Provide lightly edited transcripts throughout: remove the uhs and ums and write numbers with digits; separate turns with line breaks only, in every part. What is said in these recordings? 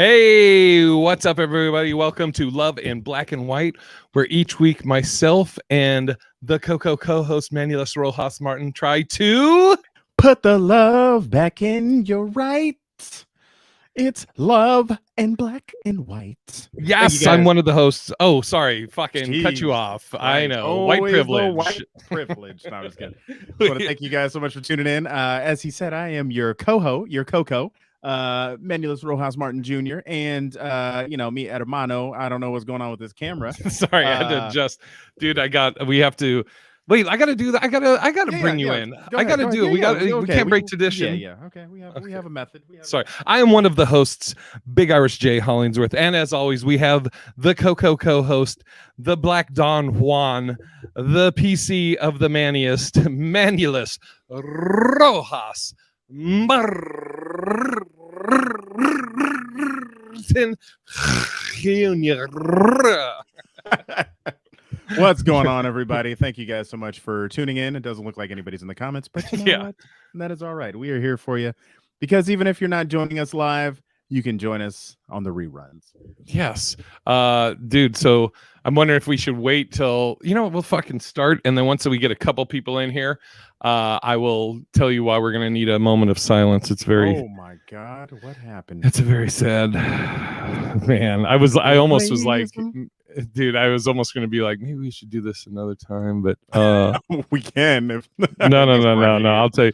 Hey, what's up, everybody? Welcome to Love in Black and White, where each week myself and the Coco co-host Manulus Rojas Martin try to
put the love back in your right. It's Love and Black and White.
Yes, I'm one of the hosts. Oh, sorry, fucking cut you
Jeez
off.
Christ.
I know,
Always
white privilege.
white privilege. No, I'm just kidding. I want to thank you guys so much for tuning in. As he said, I am your co-host, your Coco, Manulus Rojas Martin Jr. And me, Hermano. I don't know what's going on with this camera.
Sorry, I had to adjust, dude. We have to. Wait, I gotta do that. I gotta bring you in. I gotta do it. We can't break tradition.
Yeah. Okay, we have a method.
Sorry, I am one of the hosts, Big Irish J Hollingsworth, and as always, we have the Coco co-host, the Black Don Juan, the PC of the Manniest, Manulus Rojas Martin Jr.
What's going on, everybody? Thank you guys so much for tuning in. It doesn't look like anybody's in the comments, but you know what? That is all right. We are here for you because even if you're not joining us live, you can join us on the reruns.
Yes. Dude, so I'm wondering if we should wait till, we'll fucking start. And then once we get a couple people in here, I will tell you why we're going to need a moment of silence. It's very...
Oh my God. What happened?
It's a very sad... Man, I almost was like... Dude, I was almost going to be like, maybe we should do this another time, but
we can. If
no. I'll tell you.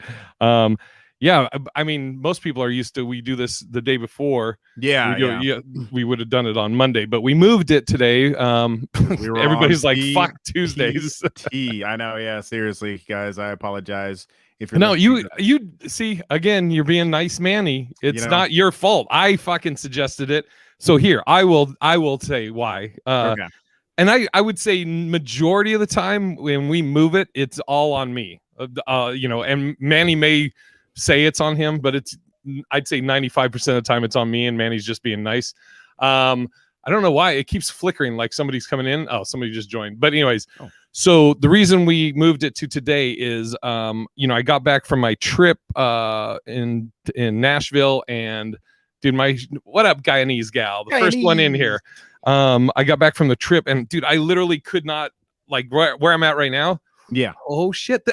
Yeah, I mean, most people are used to, we do this the day before.
Yeah.
We would have done it on Monday, but we moved it today. Everybody's like, fuck Tuesdays.
I know. Yeah, seriously, guys, I apologize.
If you're you see, again, you're being nice, Manny. It's not your fault. I fucking suggested it. So here, I will say why.
Okay.
And I would say majority of the time when we move it, it's all on me. And Manny may say it's on him, but I'd say 95% of the time it's on me, and Manny's just being nice. I don't know why it keeps flickering like somebody's coming in. Oh, somebody just joined. But anyways, So the reason we moved it to today is, I got back from my trip in Nashville, and dude, what up, Guyanese gal, the first one in here. I got back from the trip, and dude, I literally could not, like where I'm at right now.
Yeah.
Oh shit.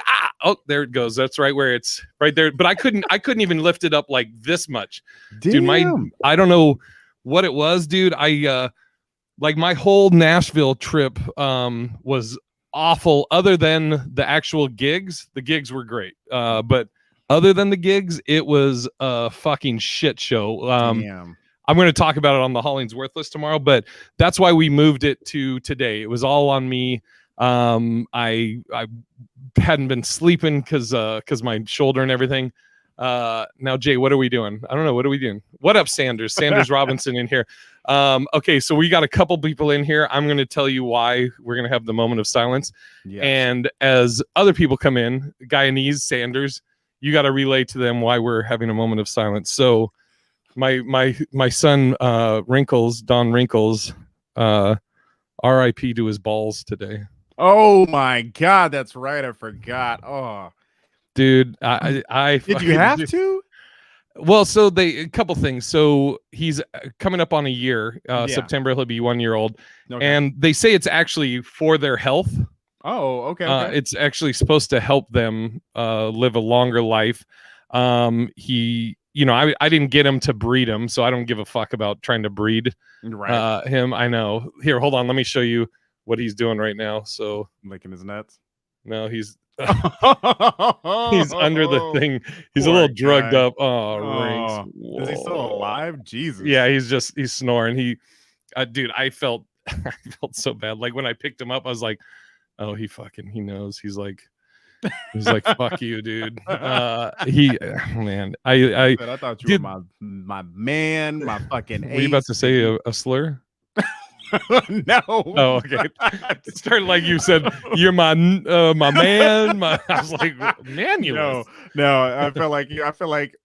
There it goes. That's right where it's right there. But I couldn't even lift it up like this much.
Damn.
Dude, I don't know what it was, dude. Like my whole Nashville trip was awful. Other than the actual gigs, the gigs were great. But other than the gigs, it was a fucking shit show.
Damn.
I'm going to talk about it on the Hollings Worthless tomorrow, but that's why we moved it to today. It was all on me. I hadn't been sleeping because my shoulder and everything. Now, Jay, what are we doing? I don't know. What are we doing? What up, Sanders Robinson in here. Okay, so we got a couple people in here. I'm going to tell you why we're going to have the moment of silence. Yes. And as other people come in, Guyanese, Sanders, you got to relay to them why we're having a moment of silence. So my son, Wrinkles, Don Wrinkles, RIP to his balls today.
Oh my God, that's right. I forgot. Oh,
dude, I
did you have to?
Well, so a couple things. So he's coming up on a year. September he'll be 1 year old, and they say it's actually for their health.
Oh, okay.
It's actually supposed to help them live a longer life. I didn't get him to breed him, so I don't give a fuck about trying to breed him. I know. Here, hold on. Let me show you what he's doing right now. So
licking his nuts.
No, he's under the thing. He's a little drugged up. Rings.
Is he still alive? Jesus.
Yeah, he's snoring. Dude, I felt so bad. Like when I picked him up, I was like, oh, he knows. He's like, fuck you, dude. Man, I
thought you were my man, my fucking.
Were you about to say a slur?
No.
Oh, okay. It started like you said, you're my man. I was like, Manulus.
No. I feel like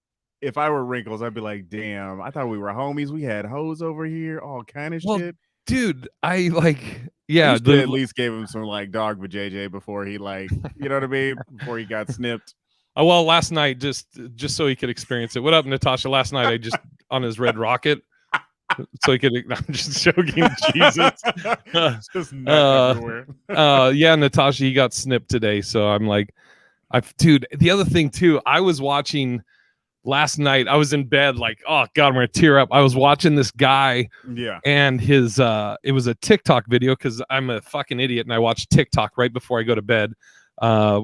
if I were Wrinkles, I'd be like, damn, I thought we were homies. We had hoes over here, all kind of shit.
Dude, yeah.
At least gave him some like dog with JJ before he you know what I mean? Before he got snipped.
Oh, well, last night, just so he could experience it. What up, Natasha? Last night, I just on his red rocket. so he could. I'm just joking. Jesus.
Just nut everywhere.
Yeah, Natasha, he got snipped today, so I'm like, dude. The other thing too, I was watching last night. I was in bed, like, oh god, I'm gonna tear up. I was watching this guy.
Yeah.
And his it was a TikTok video, because I'm a fucking idiot and I watch TikTok right before I go to bed,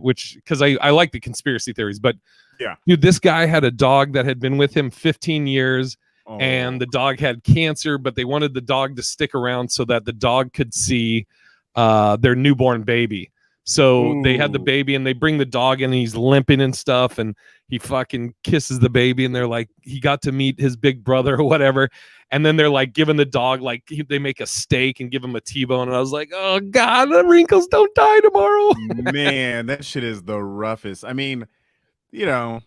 which because I like the conspiracy theories. But
yeah,
dude, this guy had a dog that had been with him 15 years, and the dog had cancer, but they wanted the dog to stick around so that the dog could see their newborn baby. So they had the baby, and they bring the dog in, and he's limping and stuff, and he fucking kisses the baby, and they're like, he got to meet his big brother or whatever. And then they're like giving the dog, like, they make a steak and give him a T-bone. And I was like, oh god, the wrinkles don't die tomorrow.
Man, that shit is the roughest. I mean, I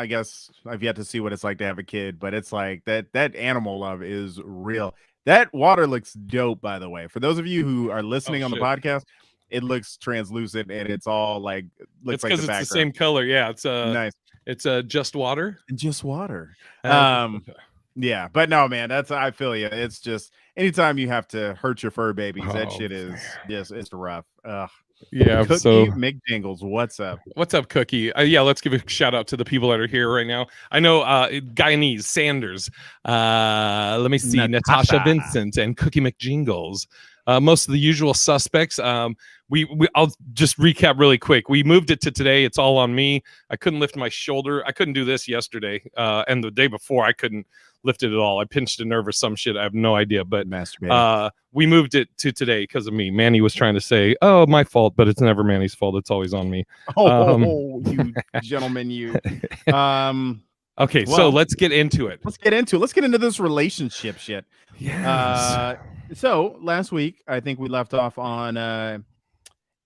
guess I've yet to see what it's like to have a kid, but it's like that animal love is real. That water looks dope, by the way. For those of you who are listening on the podcast, it looks translucent, and it's all like looks
it's because it's the same color. Yeah, it's
nice.
It's just water.
Just water. Yeah, but no, man, I feel you. It's just anytime you have to hurt your fur babies, that shit is just it's rough.
Yeah.
Cookie
So
McJingles, what's up?
What's up, Cookie? Yeah, let's give a shout out to the people that are here right now. I know Guyanese, Sanders. Let me see, Natasha Vincent and Cookie McJingles. Most of the usual suspects. I'll just recap really quick. We moved it to today. It's all on me. I couldn't lift my shoulder. I couldn't do this yesterday, and the day before I couldn't lift it at all. I pinched a nerve or some shit. I have no idea. But we moved it to today because of me. Manny was trying to say, "Oh, my fault," but it's never Manny's fault. It's always on me.
You gentlemen, you.
Okay, well, so let's get into it.
Let's get into this relationship shit.
Yes.
So last week, I think we left off on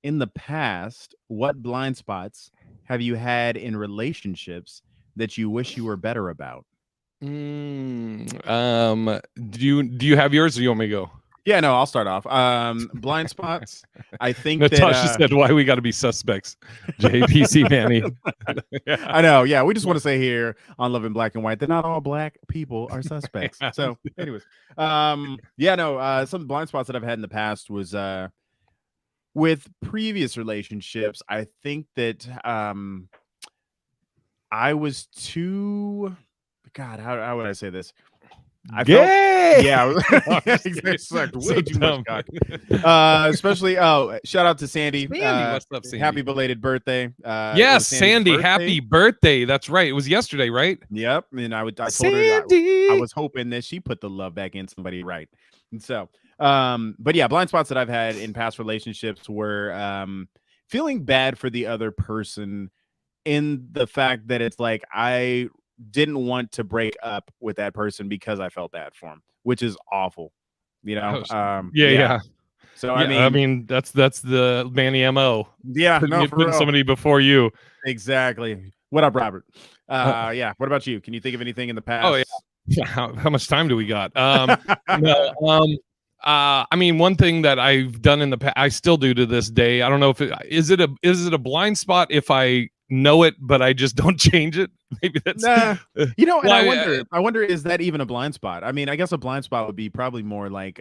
in the past, what blind spots have you had in relationships that you wish you were better about?
Do you have yours, or you want me to go?
Yeah, no, I'll start off. Blind spots. I think
Natasha said, "Why we got to be suspects?" JPC Manny.
I know. Yeah, we just want to say here on Love in Black and White that not all black people are suspects. So, anyways, some blind spots that I've had in the past was with previous relationships. I think that I was too. God, how would I say this? I felt, it sucked way too much cock. Especially shout out to Sandy.
What's up, Sandy?
Happy belated birthday.
Yes, Sandy, birthday. Happy birthday. That's right. It was yesterday, right?
Yep. And I told her I was hoping that she put the love back in somebody right. And so but yeah, blind spots that I've had in past relationships were feeling bad for the other person, in the fact that it's like I didn't want to break up with that person because I felt bad for him, which is awful, yeah. So I mean that's the Manny MO. Yeah, putting somebody before you. Exactly. What up, Robert? Yeah. What about you? Can you think of anything in the past?
Oh yeah. How much time do we got? I mean, one thing that I've done in the past, I still do to this day. I don't know if is it a blind spot if I know it, but I just don't change it. Maybe that's
and I wonder, is that even a blind spot? I mean, I guess a blind spot would be probably more like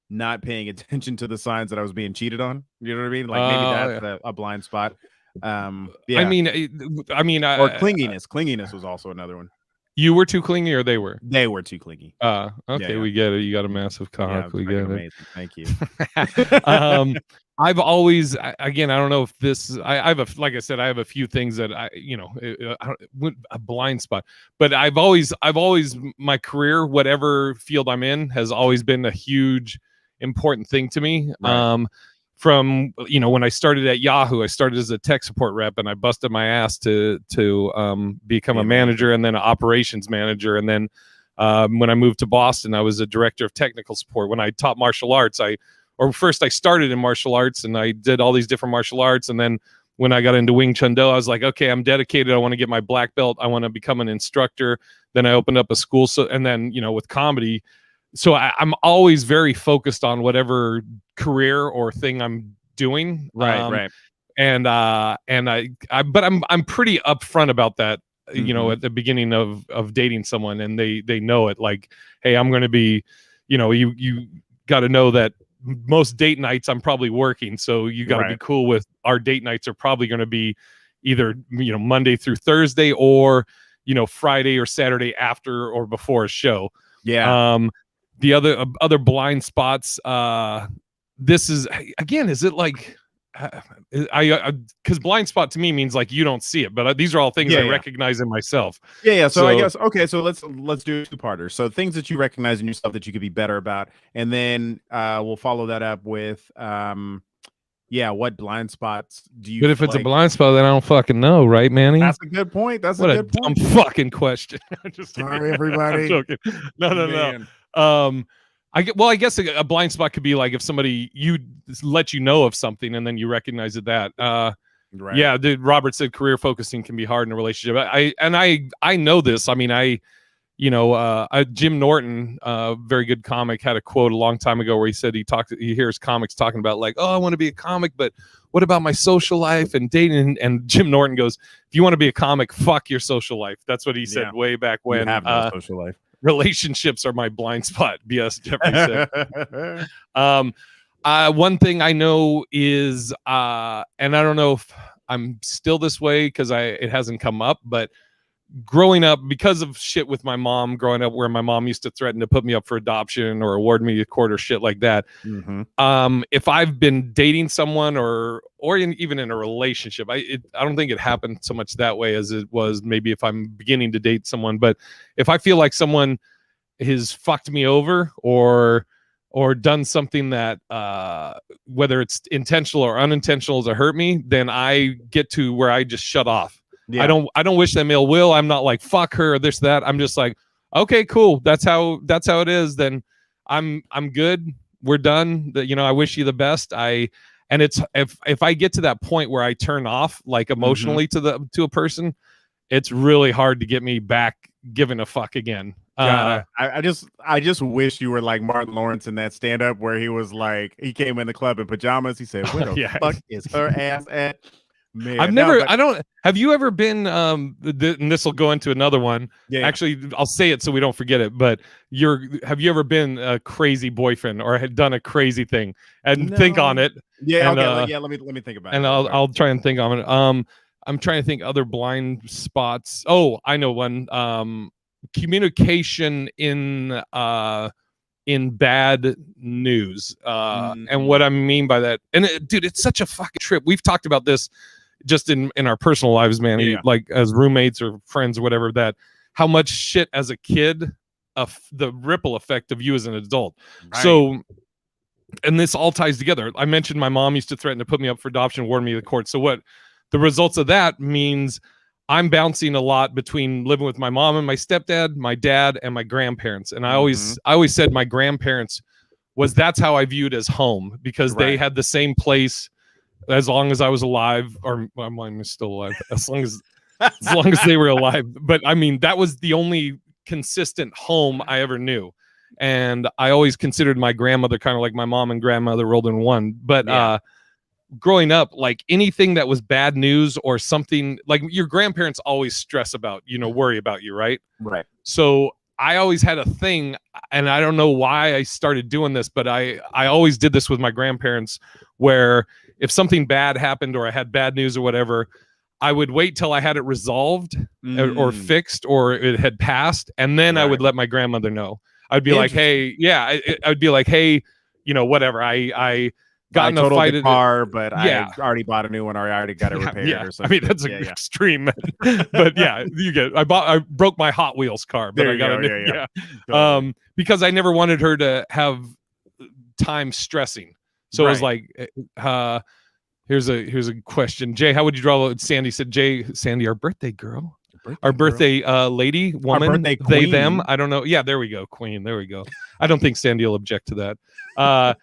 not paying attention to the signs that I was being cheated on. You know what I mean? Like maybe that's a blind spot. I mean,
or
clinginess. Clinginess was also another one.
You were too clingy, or they were?
They were too clingy.
Okay, we get it. You got a massive cock. We get
amazing. Thank you.
I've always, again, I don't know if this, I have like I said, I have a few things that a blind spot, but I've always, my career, whatever field I'm in, has always been a huge, important thing to me. Right. From, when I started at Yahoo, I started as a tech support rep, and I busted my ass to become a manager, and then an operations manager. And then when I moved to Boston, I was a director of technical support. When I taught martial arts, first I started in martial arts, and I did all these different martial arts. And then when I got into Wing Chun Do, I was like, okay, I'm dedicated. I want to get my black belt. I want to become an instructor. Then I opened up a school. So, and then, with comedy, so I'm always very focused on whatever career or thing I'm doing.
Right.
And but I'm pretty upfront about that. you know, at the beginning of dating someone, and they know it, like, hey, I'm going to be, you know, you got to know that most date nights I'm probably working, so you got to be cool with our date nights are probably going to be either, you know, Monday through Thursday, or, you know, Friday or Saturday after or before a show. The other blind spots, this is, again, is it like, I because blind spot to me means like you don't see it, but these are all things I recognize in myself.
So I guess, okay, so let's do a two-parter. So things that you recognize in yourself that you could be better about, and then we'll follow that up with what blind spots do you?
But if it's a blind spot, then I don't fucking know, right, Manny?
That's a good point. That's
what
a good
dumb
point.
Fucking question. Just
sorry, everybody.
I'm joking. No. I guess a blind spot could be like if somebody let you know of something and then you recognize that. Yeah, dude. Robert said career focusing can be hard in a relationship. I know this. I mean, Jim Norton, very good comic, had a quote a long time ago where he said he hears comics talking about like, oh, I want to be a comic, but what about my social life and dating? And Jim Norton goes, if you want to be a comic, fuck your social life. That's what he said way back when.
You have no social life.
Relationships are my blind spot. B.S. Jeffrey said. One thing I know is, and I don't know if I'm still this way because it hasn't come up, but growing up, because of shit with my mom growing up, where my mom used to threaten to put me up for adoption or award me a quarter, shit like that. If I've been dating someone or even in a relationship, I don't think it happened so much that way as it was maybe if I'm beginning to date someone. But if I feel like someone has fucked me over or done something that whether it's intentional or unintentional to hurt me, then I get to where I just shut off. I don't wish them ill will. I'm not like fuck her or this, that. I'm just like, okay, cool. That's how it is. Then I'm good. We're done. You know, I wish you the best. And it's if I get to that point where I turn off like emotionally to a person, it's really hard to get me back giving a fuck again.
I just wish you were like Martin Lawrence in that stand up where he was like, he came in the club in pajamas. He said, where the fuck is her ass at? Man, have you ever been and this will go into another one. Actually, I'll say it so we don't forget it, but have you ever been a crazy boyfriend or had done a crazy thing and think on it? Let me think about it.
And I'll try and think on it. I'm trying to think other blind spots. Oh, I know one. Communication in bad news. And what I mean by that, and dude, it's such a fucking trip. We've talked about this just in our personal lives, man, like as roommates or friends or whatever, that how much shit as a kid, the ripple effect of you as an adult. So, and this all ties together. I mentioned my mom used to threaten to put me up for adoption, warn me to the court. So what the results of that means, I'm bouncing a lot between living with my mom and my stepdad, my dad, and my grandparents. And I always said my grandparents that's how I viewed as home, because they had the same place as long as I was alive, or I'm still alive, as long as they were alive. But I mean, that was the only consistent home I ever knew. And I always considered my grandmother kind of like my mom and grandmother rolled in one. But growing up, like anything that was bad news or something, like your grandparents always stress about, worry about you, right?
Right.
So I always had a thing, and I don't know why I started doing this, but I always did this with my grandparents, where if something bad happened or I had bad news or whatever, I would wait till I had it resolved or fixed or it had passed, and then I would let my grandmother know. I'd be like, hey, I'd be like, hey, whatever. I got in a fight
the car, but I already bought a new one, or I already got it repaired or something.
I mean, that's extreme, but I broke my Hot Wheels car, but I got a new totally. Because I never wanted her to have time stressing. So it was like, here's a question. Jay, how would you draw? Sandy said, Sandy, our birthday girl. Our birthday lady, woman, they, them. I don't know. Yeah, there we go. Queen. There we go. I don't think Sandy will object to that.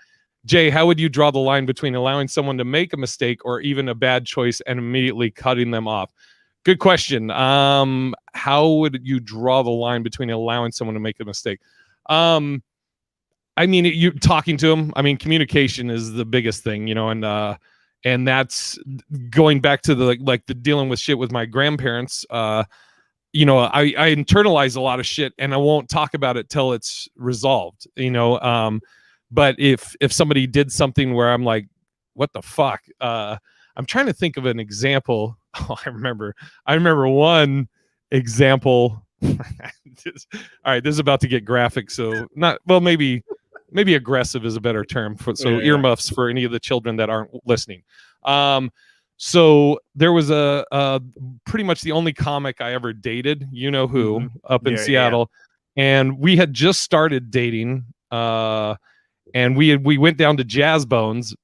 Jay, how would you draw the line between allowing someone to make a mistake or even a bad choice and immediately cutting them off? Good question. How would you draw the line between allowing someone to make a mistake? I mean, you talking to them. I mean, communication is the biggest thing, and that's going back to the dealing with shit with my grandparents. I internalize a lot of shit and I won't talk about it till it's resolved, but if somebody did something where I'm like, what the fuck? I'm trying to think of an example. Oh, I remember one example. All right, this is about to get graphic, so maybe aggressive is a better term earmuffs for any of the children that aren't listening. So there was a pretty much the only comic I ever dated, up in Seattle, and we had just started dating, and we went down to Jazz Bones,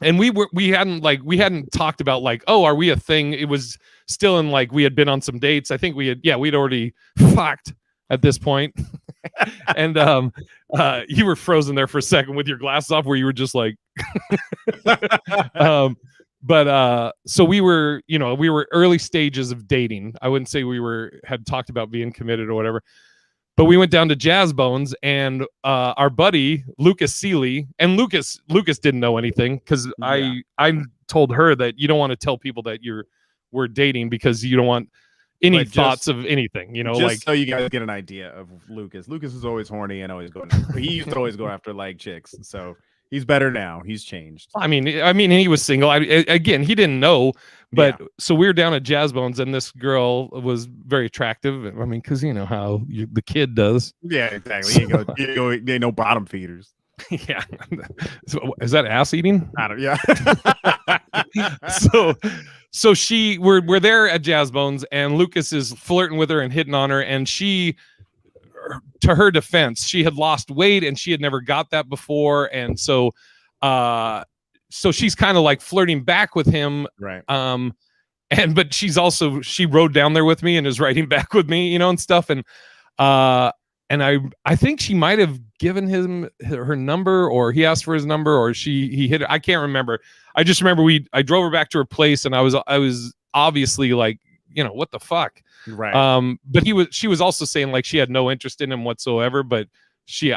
and we hadn't talked about like, oh, are we a thing? It was still in like we had been on some dates. I think we'd already fucked at this point. And you were frozen there for a second with your glasses off, where you were just like but so we were early stages of dating. I wouldn't say we had talked about being committed or whatever, but we went down to Jazz Bones, and our buddy Lucas Seeley, and Lucas didn't know anything, because I told her that you don't want to tell people that we're dating, because you don't want any thoughts of anything,
just so you guys get an idea of Lucas. Lucas is always horny and he used to always go after like chicks. So he's better now. He's changed.
I mean, he was single. Again, he didn't know, but so we were down at Jazz Bones, and this girl was very attractive. I mean, because you know how the kid does.
Yeah, exactly. So, you ain't no bottom feeders.
Yeah. So, is that ass eating?
I don't. Yeah.
So we're there at Jazz Bones, and Lucas is flirting with her and hitting on her, and she, to her defense, she had lost weight and she had never got that before, and so she's kind of like flirting back with him,
right?
But she rode down there with me and is riding back with me, and stuff, and I think she might have given him her number, or he asked for his number, or he hit it. I can't remember. I just remember I drove her back to her place, and I was obviously like, what the fuck?
Right.
But she was also saying like she had no interest in him whatsoever, but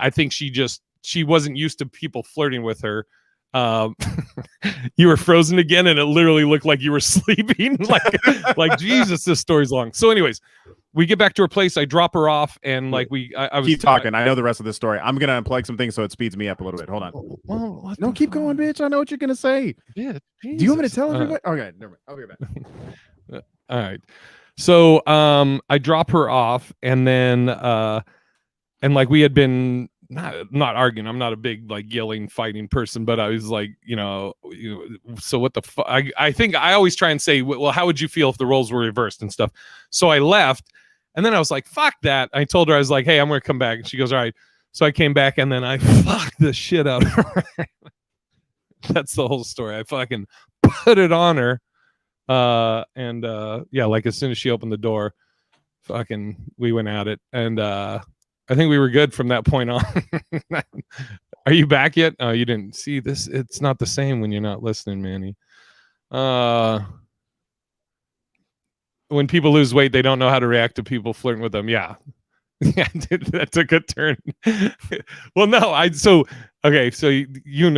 I think she wasn't used to people flirting with her. You were frozen again, and it literally looked like you were sleeping. like Jesus, this story's long. So anyways, we get back to her place. I drop her off, and like I was
keep talking. I know the rest of the story. I'm gonna unplug some things so it speeds me up a little bit. Hold on.
Well,
no, keep going, bitch. I know what you're gonna say.
Yeah.
Do you want me to tell everybody? Okay, never mind. I'll be right back.
All right. So I drop her off, and then and like we had been not arguing. I'm not a big like yelling, fighting person, but I was like, so what the fuck? I think I always try and say, well, how would you feel if the roles were reversed and stuff? So I left, and then I was like, fuck that. I told her, I was like, hey, I'm gonna come back, and she goes, all right. So I came back, and then I fucked the shit out of her. That's the whole story. I fucking put it on her. And like as soon as she opened the door, fucking we went at it, and I think we were good from that point on. Are you back yet? Oh, you didn't see this. It's not the same when you're not listening, Manny. When people lose weight, they don't know how to react to people flirting with them. Yeah. Yeah, dude, that took a turn. Well, no, so I think you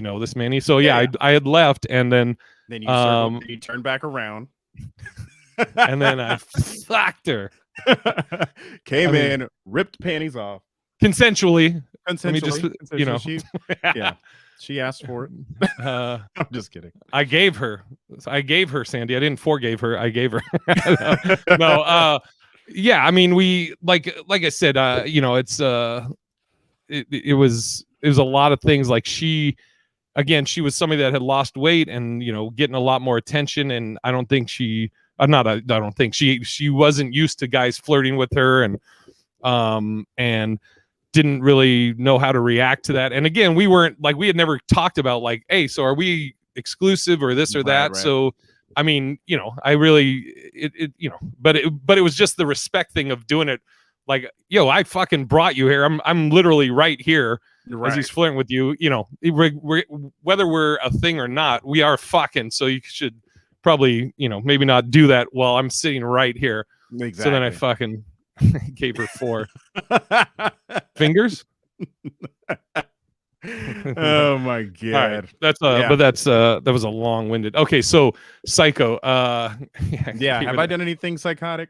know this, Manny. So I had left, and then
you turned back around,
and then I fucked her.
Came in, ripped panties off
consensually.
Let me just, she asked for it. I'm just kidding.
I gave her, Sandy. I didn't forgave her. I gave her. No. Yeah, I mean, we like I said, it's it was a lot of things. Like she was somebody that had lost weight and getting a lot more attention, and I don't think she wasn't used to guys flirting with her, and didn't really know how to react to that. And again, we had never talked about like, hey, so are we exclusive or this or that? Right. So I mean, I really, but it was just the respect thing of doing it. Like, I fucking brought you here. I'm literally right here as he's flirting with you. Whether we're a thing or not, we are fucking. So you should probably, maybe not do that while I'm sitting right here. Exactly. So then I fucking gave her 4 fingers.
Oh my god.
Right. That was a long-winded. Okay, so Psycho.
Have I done anything psychotic?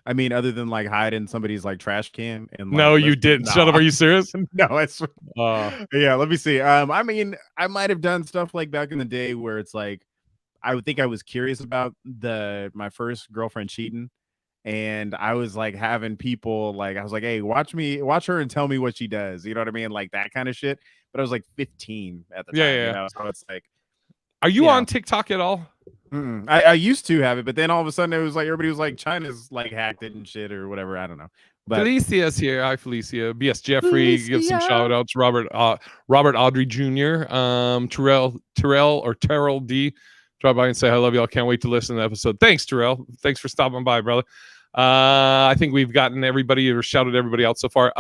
I mean, other than like hiding somebody's like trash can and like,
No, you didn't. Shut up. Are you serious?
No, I swear.
Uh,
Yeah, let me see. I mean, I might have done stuff like back in the day where it's like I would think I was curious about my first girlfriend cheating, and I was like having people like I was like, hey, watch her and tell me what she does. You know what I mean? Like that kind of shit. But I was like 15 at the
yeah,
time,
yeah.
you know. So it's like,
Are you on TikTok at all?
I used to have it, but then all of a sudden it was like everybody was like China's like hacked it and shit or whatever. I don't know. But
Felicia's here. Hi, Felicia. BS Jeffrey. Give some shout outs. Robert Audrey Jr. Terrell D. Drop by and say I love y'all. Can't wait to listen to the episode. Thanks, Terrell. Thanks for stopping by, brother. I think we've gotten everybody or shouted everybody out so far.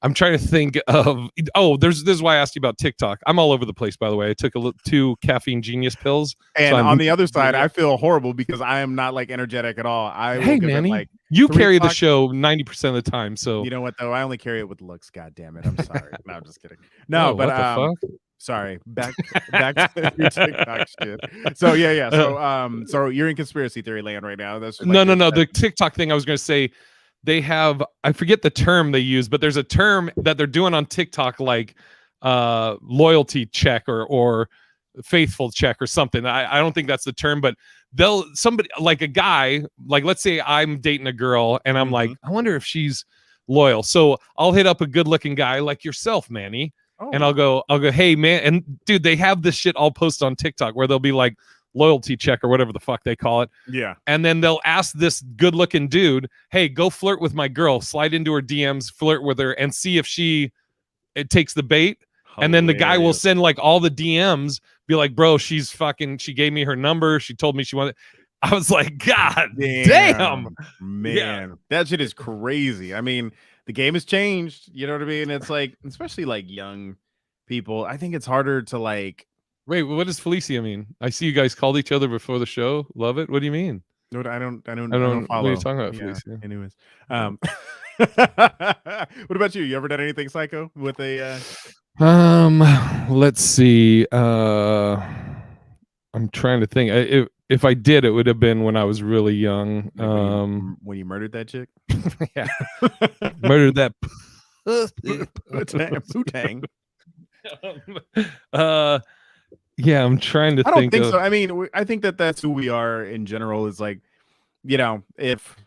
I'm trying to think of. Oh, this is why I asked you about TikTok. I'm all over the place, by the way. I took 2 caffeine genius pills,
and on the other side, I feel horrible because I am not like energetic at all.
Hey, Manny,
like
you carry the show 90% of the time. So
you know what though? I only carry it with looks. God damn it! I'm sorry. No, I'm just kidding. No, but
what the fuck?
Sorry. Back to your TikTok shit. So yeah. So you're in conspiracy theory land right now. That's
no. The TikTok thing I was going to say. They have, I forget the term they use, but there's a term that they're doing on TikTok like loyalty check or faithful check or something. I don't think that's the term, but somebody like a guy, like let's say I'm dating a girl and I'm like, I wonder if she's loyal. So I'll hit up a good looking guy like yourself, Manny. And I'll go, hey man. And dude, they have this shit all posted on TikTok where they'll be like, loyalty check or whatever the fuck they call it.
Yeah.
And then they'll ask this good looking dude, hey, go flirt with my girl, slide into her DMs, flirt with her and see if it takes the bait. Hilarious. And then the guy will send like all the DMs, be like, bro, she gave me her number. She told me she wanted. I was like, God damn.
Man. Yeah. That shit is crazy. I mean, the game has changed. You know what I mean? It's like, especially like young people, I think it's harder to like.
Wait, what does Felicia mean? I see you guys called each other before the show. Love it. What do you mean?
No, I don't follow.
What are you talking about, Felicia?
Anyways, what about you? You ever done anything psycho with a?
Let's see. I'm trying to think. If I did, it would have been when I was really young.
When you murdered that chick.
Yeah, murdered that.
Poo-tang.
Yeah, I'm trying to think.
I don't think so. I mean, I think that's who we are in general. Is like, you know, if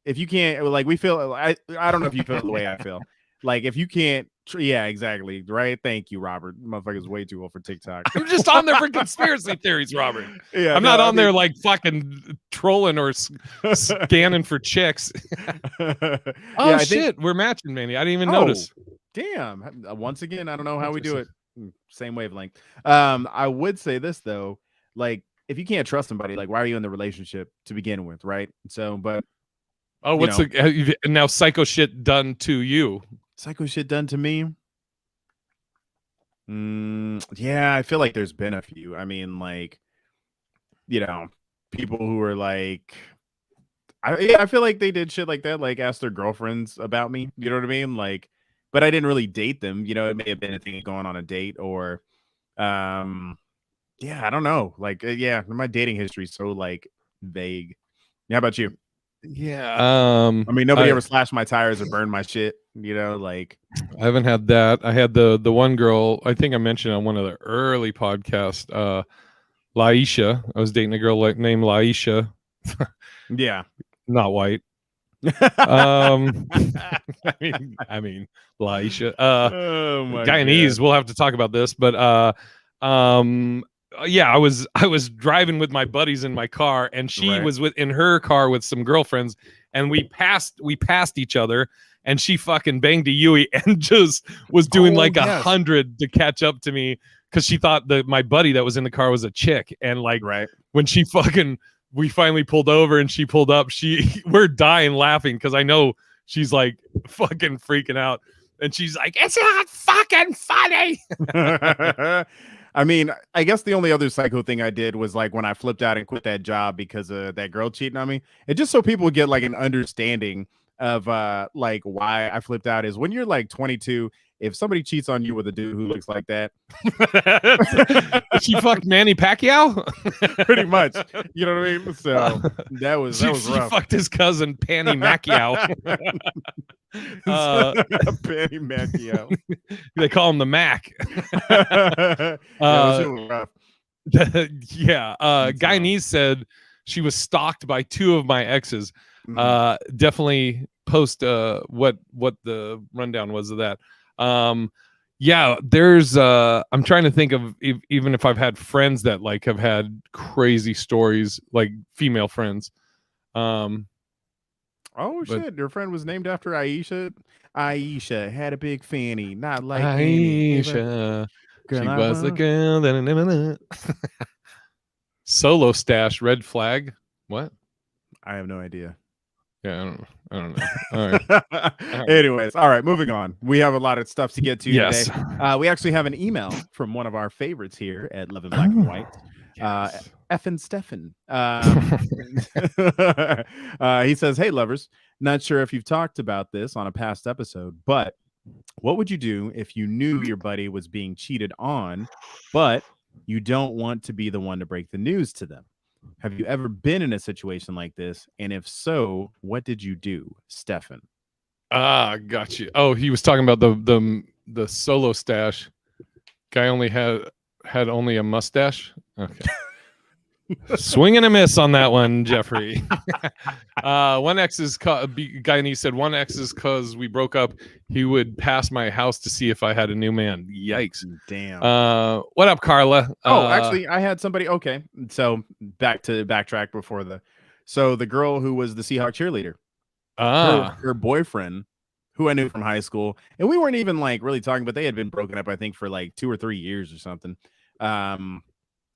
you can't, like, we feel. I don't know if you feel the way I feel. Like, if you can't, yeah, exactly, right. Thank you, Robert. Motherfucker's way too old for TikTok.
I'm just on there for conspiracy theories, Robert. Yeah, I'm not on there like fucking trolling or scanning for chicks. Oh shit, we're matching, Manny. I didn't even notice.
Damn. Once again, I don't know how we do it. Same wavelength. I would say this though, like if you can't trust somebody, like why are you in the relationship to begin with, right? So, but
what's now psycho shit done to you?
Psycho shit done to me? Yeah, I feel like there's been a few. I mean, like, you know, people who are like, I feel like they did shit like that, like ask their girlfriends about me. You know what I mean? Like. But I didn't really date them. You know, it may have been a thing going on a date or, yeah, I don't know. Like, yeah, my dating history is so like vague. How about you?
Yeah.
I mean, nobody ever slashed my tires or burned my shit. You know, like
I haven't had that. I had the one girl. I think I mentioned on one of the early podcasts, Laisha. I was dating a girl named Laisha.
Yeah,
not white. I mean, Laisha. Guyanese. We'll have to talk about this, but yeah, I was driving with my buddies in my car, and she was in her car with some girlfriends, and we passed each other, and she fucking banged a Yui and just was doing 100 to catch up to me because she thought that my buddy that was in the car was a chick, and like when she fucking. We finally pulled over and she pulled up. We're dying laughing because I know she's like fucking freaking out. And she's like, it's not fucking funny.
I mean, I guess the only other psycho thing I did was like when I flipped out and quit that job because of that girl cheating on me. And just so people get like an understanding of like why I flipped out is when you're like 22, if somebody cheats on you with a dude who looks like that,
she fucked Manny Pacquiao.
pretty much, you know what I mean? So that was
she
rough.
fucked his cousin Panny Pacquiao.
Panny Pacquiao.
They call him the Mac.
That was rough.
Yeah. Guyanese said she was stalked by 2 of my exes. Definitely post what the rundown was of that. Yeah, there's I'm trying to think of even if I've had friends that like have had crazy stories, like female friends.
Oh shit, your friend was named after Aisha. Aisha had a big fanny, not like
Aisha. She was the girl that Solo stash, red flag. What?
I have no idea.
Yeah, I don't know. All right.
Anyways, all right, moving on. We have a lot of stuff to get to
Yes.
today. We actually have an email from one of our favorites here at Love and Black and White.
Yes.
Effin Stefan. He says, "Hey lovers, not sure if you've talked about this on a past episode, but what would you do if you knew your buddy was being cheated on, but you don't want to be the one to break the news to them? Have you ever been in a situation like this? And if so, what did you do, Stefan?"
Got you. Oh, he was talking about the solo stash. Guy only had only a mustache. Okay. Swing and a miss on that one, Jeffrey. One ex is Guyanese said one ex is because we broke up. He would pass my house to see if I had a new man. Yikes.
Damn.
What up, Carla?
Actually, I had somebody. Okay, so backtrack before the girl who was the Seahawk cheerleader. Her boyfriend, who I knew from high school, and we weren't even like really talking, but they had been broken up, I think, for like 2 or 3 years or something.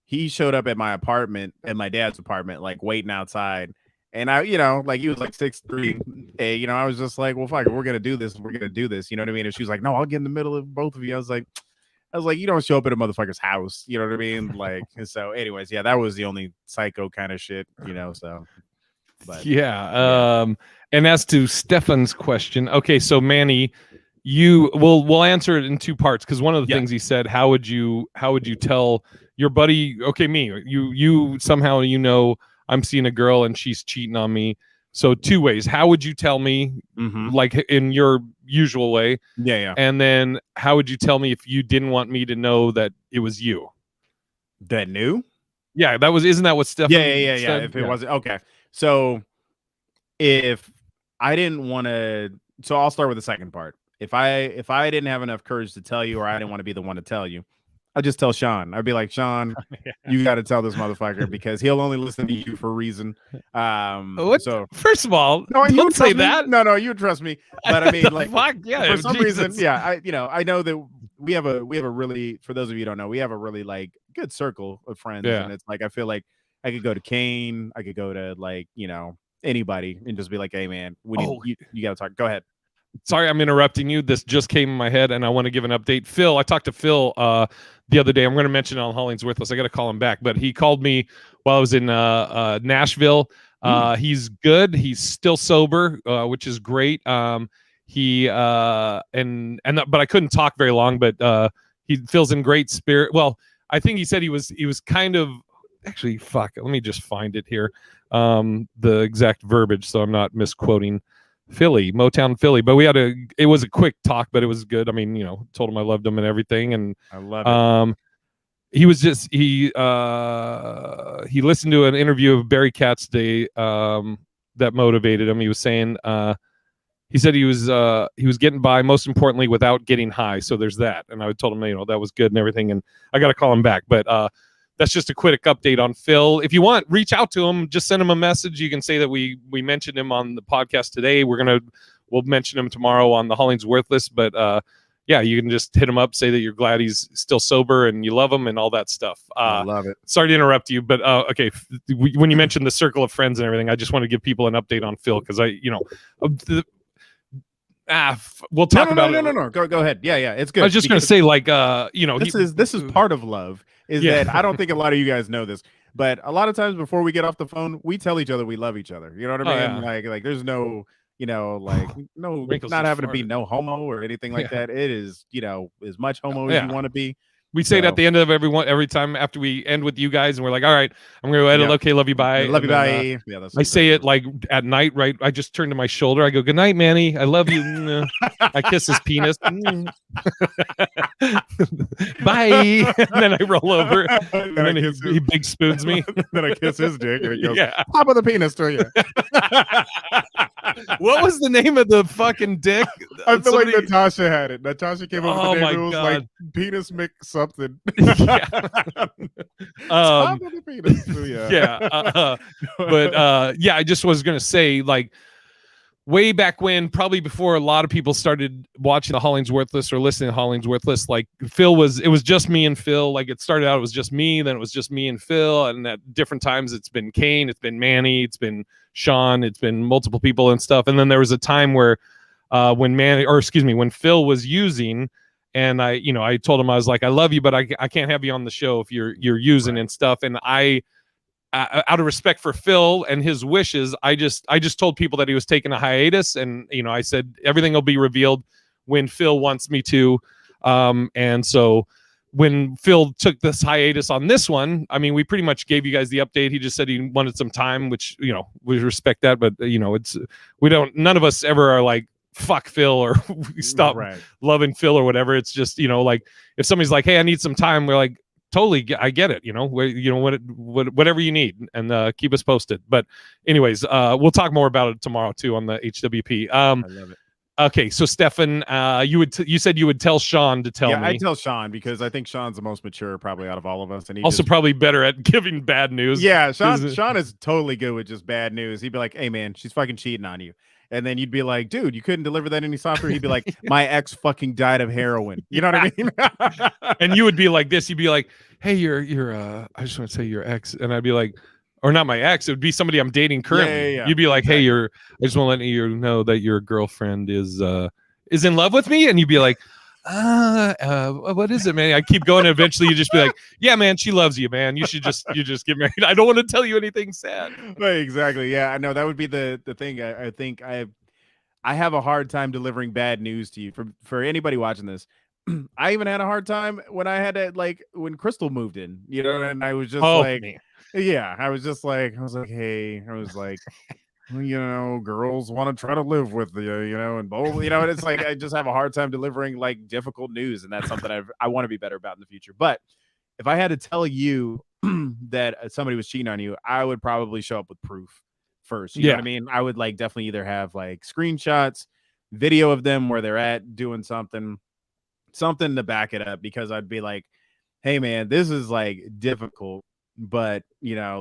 He showed up at my apartment, at my dad's apartment, like waiting outside. And I, like he was like 6'3". I was just like, well, fuck it, we're gonna do this. We're gonna do this. You know what I mean? And she was like, no, I'll get in the middle of both of you. I was like, you don't show up at a motherfucker's house. You know what I mean? Like, so anyways, yeah, that was the only psycho kind of shit, so. But,
yeah. And as to Stefan's question, okay, so Manny, we'll answer it in 2 parts, because one of the things he said, how would you tell your buddy? Okay, me, you somehow I'm seeing a girl and she's cheating on me. So 2 ways. How would you tell me, like in your usual way?
Yeah.
And then how would you tell me if you didn't want me to know that it was you?
That knew?
Yeah, isn't that what Stefan
said?
Yeah.
If it wasn't okay. So if I didn't want to, so I'll start with the second part. If I didn't have enough courage to tell you, or I didn't want to be the one to tell you, I'd just tell Sean. I'd be like, Sean, you got to tell this motherfucker, because he'll only listen to you for a reason. So
first of all,
no,
don't say that.
No, you trust me. But I mean, like, for some reason, I know that we have a really, for those of you who don't know, we have a really like good circle of friends, and it's like I feel like I could go to Kane, I could go to like anybody, and just be like, hey man, you got to talk. Go ahead.
Sorry, I'm interrupting you. This just came in my head, and I want to give an update. Phil, I talked to Phil the other day. I'm going to mention it on Hollings Worthless. I got to call him back, but he called me while I was in Nashville. He's good. He's still sober, which is great. But I couldn't talk very long. But he feels in great spirit. Well, I think he said he was kind of actually. Fuck. Let me just find it here. The exact verbiage, so I'm not misquoting. Motown Philly, but it was a quick talk, but it was good. I mean, told him I loved him and everything, and
I love it.
He was just he listened to an interview of Barry Katz Day that motivated him. He was saying he said he was getting by, most importantly, without getting high. So there's that, and I told him that was good and everything, and I got to call him back, but that's just a quick update on Phil. If you want, reach out to him. Just send him a message. You can say that we mentioned him on the podcast today. We'll mention him tomorrow on the Hollings Worthless. But yeah, you can just hit him up, say that you're glad he's still sober and you love him and all that stuff.
I love it.
Sorry to interrupt you, but okay. When you mentioned the circle of friends and everything, I just want to give people an update on Phil, because we'll talk about it.
No. Go ahead. Yeah. It's good.
I was just going to say, like,
this is part of love. That I don't think a lot of you guys know this, but a lot of times before we get off the phone, we tell each other we love each other. You know what I mean? Yeah. Like there's no, like no,
Wrinkles
not
just
having to be
farted.
no homo or anything like
Yeah.
that. It is, as much homo as
Yeah.
you want to be.
We say it
So,
at the end of every time after we end with you guys, and we're like, all right, I'm gonna go edit.
yep.
Okay, love you, bye.
Love you,
And then
bye. Yeah, that's
I say
exactly
it like at night, right? I just turn to my shoulder. I go, good night, Manny. I love you. I kiss his penis. Bye. And then I roll over, and then he big spoons me.
Then I kiss his dick, and it goes,
Yeah.
pop of the penis to you.
What was the name of the fucking dick?
I feel like Natasha had it. Natasha came up with the name.
my
It was
God.
like penis mix something.
Yeah.
Top of the penis. Yeah.
Yeah. But yeah, I just was gonna say, like, way back when, probably before a lot of people started watching the Hollingsworthless or listening to Hollingsworthless, like it was just me and Phil. Like it started out, it was just me, then it was just me and Phil, and at different times it's been Kane, it's been Manny, it's been Sean, it's been multiple people and stuff. And then there was a time where when Phil was using, and I told him, I was like, I love you, but I can't have you on the show if you're using
Right.
and stuff. And out of respect for Phil and his wishes, I just told people that he was taking a hiatus, and I said everything will be revealed when Phil wants me to. And so when Phil took this hiatus on this one, I mean, we pretty much gave you guys the update. He just said he wanted some time, which we respect that, but none of us ever are like, fuck Phil, or we stop loving Phil or whatever. It's just like if somebody's like, hey, I need some time, we're like, totally, I get it. Whatever you need, and keep us posted. But anyways, we'll talk more about it tomorrow too on the HWP.
I love it.
Okay, so Stefan, you said you would tell Sean to tell me.
I tell Sean because I think Sean's the most mature probably out of all of us, and he
also probably better at giving bad news.
Yeah, Sean is totally good with just bad news. He'd be like, "Hey man, she's fucking cheating on you," and then you'd be like, "Dude, you couldn't deliver that any softer." He'd be like, "My ex fucking died of heroin." You know what I mean?
And you would be like this. You'd be like, "Hey, you're I just want to say your ex," and I'd be like, or not my ex, it would be somebody I'm dating currently.
Yeah.
You'd be like, exactly. Hey, I just want to let you know that your girlfriend is in love with me, and you'd be like, what is it, man? I keep going, and eventually you just be like, yeah, man, she loves you, man. You just get married. I don't want to tell you anything sad.
Right, exactly. Yeah, I know that would be the thing. I think I have a hard time delivering bad news to you. For anybody watching this, I even had a hard time when I had to, like, when Crystal moved in, and I was just yeah, I was like, hey, I was like, girls want to try to live with you, and both, and it's like I just have a hard time delivering like difficult news, and that's something I want to be better about in the future. But if I had to tell you that somebody was cheating on you, I would probably show up with proof first. You know what I mean? I would like definitely either have like screenshots, video of them where they're at doing something to back it up, because I'd be like, hey man, this is like difficult, but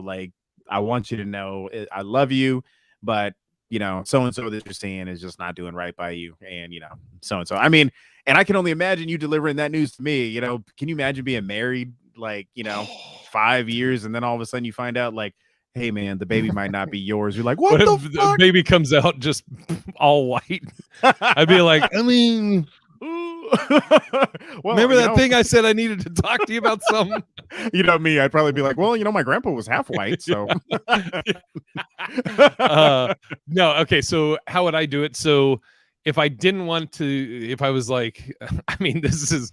like I want you to know I love you, but so-and-so that you're seeing is just not doing right by you, and so-and-so. I mean, and I can only imagine you delivering that news to me. Can you imagine being married like 5 years, and then all of a sudden you find out like, hey man, the baby might not be yours. You're like, what the fuck?
The baby comes out just all white? I'd be like, I mean, well, remember that thing I said I needed to talk to you about something?
Me, I'd probably be like, well, my grandpa was half white, so
no. Okay, so how would I do it? So if I didn't want to, if I was like, I mean, this is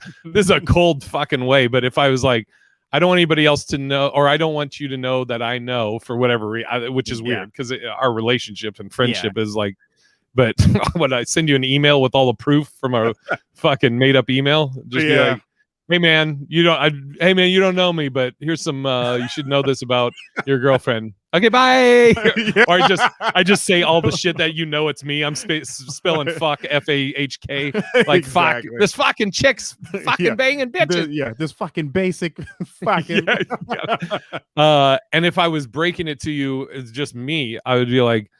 a cold fucking way, but if I was like, I don't want anybody else to know, or I don't want you to know that I know for whatever reason, which is weird because our relationship and friendship is like. But when I send you an email with all the proof from a fucking made up email, just be like, hey man, you don't know me, but here's some, you should know this about your girlfriend. Okay, bye. Or I just say all the shit that it's me. I'm spelling fuck, FAHK, like
exactly.
Fuck, this fucking chick's fucking banging bitches.
This fucking basic fucking.
And if I was breaking it to you, it's just me, I would be like,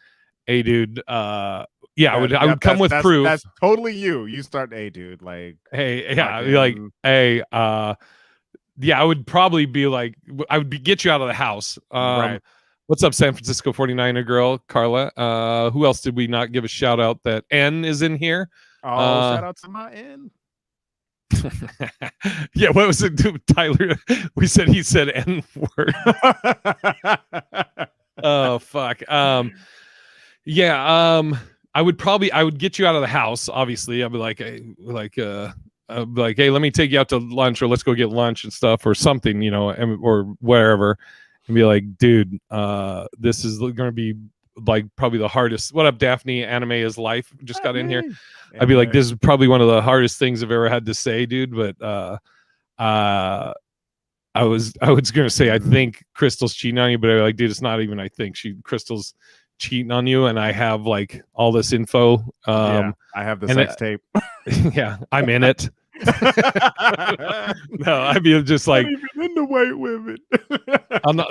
hey dude, I would come with proof.
That's totally you. You start, hey dude, like,
hey, yeah, fucking, like, hey, I would probably be like, I would get you out of the house. Right. What's up, San Francisco 49er girl, Carla? Who else did we not give a shout out? That N is in here.
Oh, shout out to my N.
Yeah, what was it, Tyler? He said N word. Oh fuck. I would get you out of the house. Obviously, I'd be like, hey, hey, let me take you out to lunch, or let's go get lunch and stuff, or something, or wherever, and be like, dude, this is going to be like probably the hardest. What up, Daphne? Anime is life. Just got in here. I'd be like, this is probably one of the hardest things I've ever had to say, dude. But I was gonna say I think Crystal's cheating on you, but I'm like, dude, it's not even I think Crystal's cheating on you, and I have like all this info.
I have the sex tape.
Yeah, I'm in it. No, I'd be just like,
not even into white women.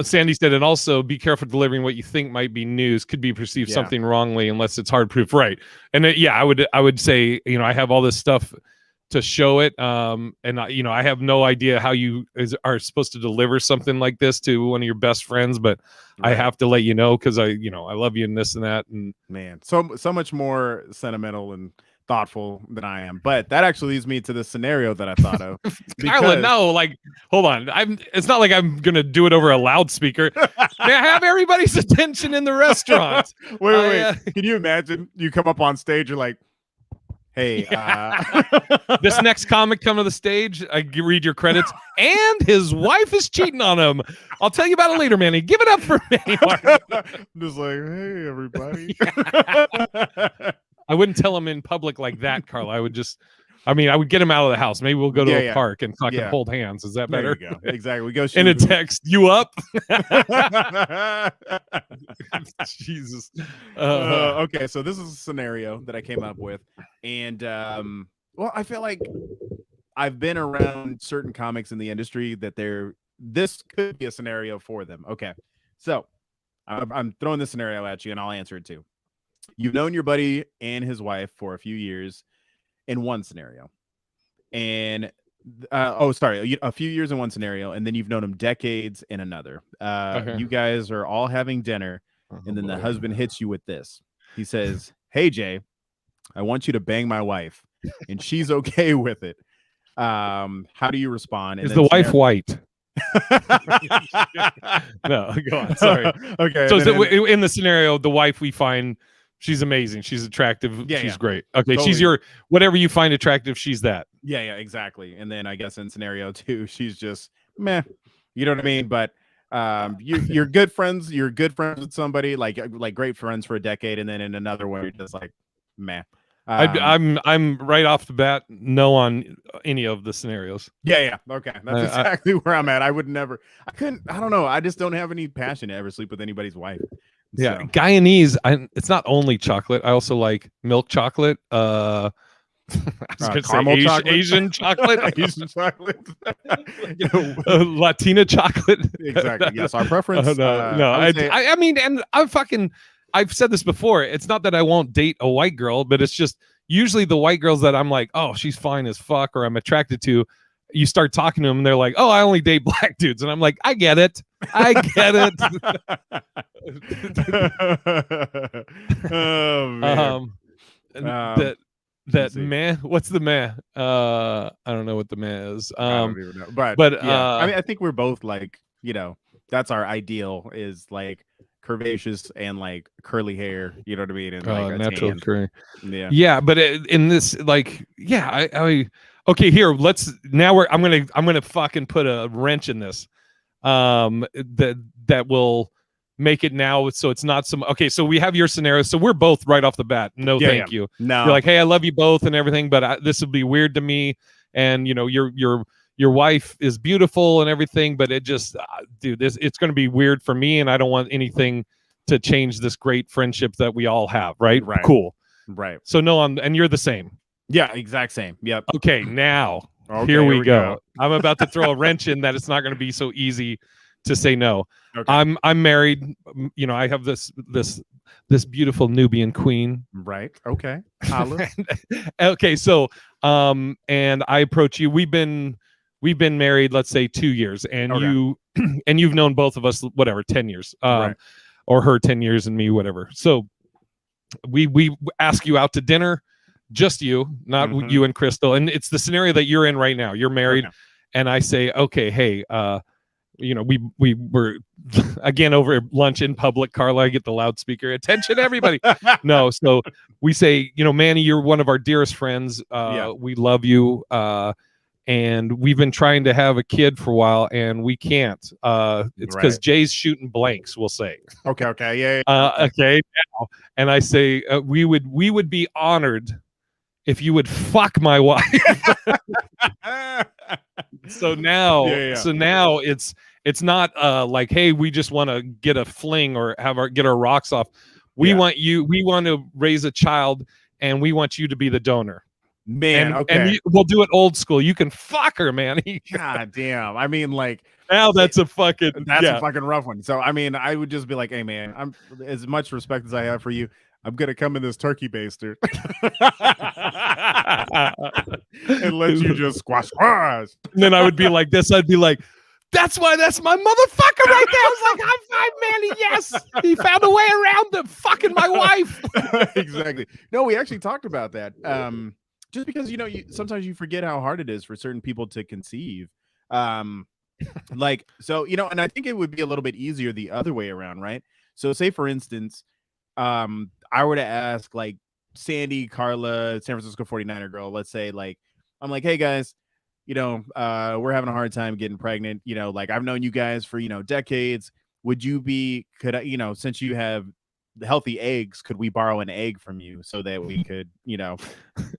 Sandy said, and also be careful delivering what you think might be news, could be perceived something wrongly unless it's hard proof. Right. And I would say, I have all this stuff to show it. And I have no idea how you are supposed to deliver something like this to one of your best friends, but I have to let you know, because I love you and this and that. And
man, so much more sentimental and thoughtful than I am. But that actually leads me to the scenario that I thought of.
Carla, no, like, hold on. It's not like I'm gonna do it over a loudspeaker. May I have everybody's attention in the restaurant?
Wait. Can you imagine you come up on stage, you're like, hey,
this next comic come to the stage, I read your credits, and his wife is cheating on him. I'll tell you about it later, Manny. Give it up for me.
I'm just like, hey, everybody.
I wouldn't tell him in public like that, Carla. I would get him out of the house. Maybe we'll go to a park and fucking hold hands. Is that better?
There you go. Exactly. We go
in a text. You up? Jesus.
Okay, so this is a scenario that I came up with, and I feel like I've been around certain comics in the industry that this could be a scenario for them. Okay, so I'm throwing this scenario at you, and I'll answer it too. You've known your buddy and his wife for a few years in one scenario, and a few years in one scenario, and then you've known him decades in another. You guys are all having dinner, and then the husband hits you with this. He says, hey, Jay, I want you to bang my wife, and she's okay with it. How do you respond? And
is the wife white? No, go on. Sorry.
Okay.
So in the scenario, the wife, we find she's amazing. She's attractive. She's great. Okay. Totally. She's your, whatever you find attractive, she's that.
Yeah, exactly. And then I guess in scenario 2, she's just meh. You know what I mean? But you're good friends. You're good friends with somebody, like great friends for a decade, and then in another one, you're just like meh.
I'm right off the bat no on any of the scenarios.
Yeah. Okay, that's exactly where I'm at. I don't know. I just don't have any passion to ever sleep with anybody's wife.
Yeah, so. Guyanese. It's not only chocolate. I also like milk chocolate. I was gonna say chocolate? Asian chocolate,
Asian chocolate,
Latina chocolate.
Exactly. Yes, our preference.
I mean, and I've said this before. It's not that I won't date a white girl, but it's just usually the white girls that I'm like, oh, she's fine as fuck, or I'm attracted to. You start talking to them, and they're like, oh, I only date black dudes, and I'm like, I get it.
Oh man.
That man, what's the man? I don't know what the man is.
I don't even know. But I mean, I think we're both like, that's our ideal, is like curvaceous and like curly hair, you know what I mean? And like
natural curly.
Yeah.
But in this, like, okay, here, I'm gonna fucking put a wrench in this. That will make it now so it's not some. Okay, so we have your scenario, so we're both right off the bat, thank you.
No,
you're like, hey, I love you both and everything, but this would be weird to me, and your wife is beautiful and everything, but it just dude, it's going to be weird for me, and I don't want anything to change this great friendship that we all have. Right. Cool.
Right.
So and you're the same.
Yeah, exact same. Yep.
Okay, now here we go. I'm about to throw a wrench in that it's not going to be so easy to say no. Okay. I'm married. I have this beautiful Nubian queen.
Right. Okay.
Okay. So, and I approach you. We've been married, let's say 2 years, and you've known both of us, whatever, 10 years, or her 10 years and me, whatever. So we ask you out to dinner. Just you, not you and Crystal. And it's the scenario that you're in right now. You're married. And I say, okay, hey, we were again over lunch in public. Carla, I get the loudspeaker. Attention, everybody. No, so we say, Manny, you're one of our dearest friends. We love you. And we've been trying to have a kid for a while, and we can't. It's because Jay's shooting blanks. We'll say.
Okay. Yeah.
Okay. Now, and I say we would be honored if you would fuck my wife. So now, it's not like, hey, we just want to get a fling or get our rocks off. We want to raise a child, and we want you to be the donor.
Man,
and we'll do it old school. You can fuck her, Manny.
God damn. I mean, like,
now that's a fucking
rough one. So I mean, I would just be like, hey man, I'm as much respect as I have for you, I'm gonna come in this turkey baster and let you just squash.
And then I would be like this. I'd be like, that's my motherfucker right there. I was like, high five, Manny. Yes, he found a way around the fucking my wife.
Exactly. No, we actually talked about that. Just because sometimes you forget how hard it is for certain people to conceive. Like, so and I think it would be a little bit easier the other way around, right? So say for instance, I were to ask like Sandy, Carla, San Francisco 49er girl, let's say, like, I'm like, hey guys, we're having a hard time getting pregnant. Like, I've known you guys for decades. Would you since you have healthy eggs, could we borrow an egg from you so that we could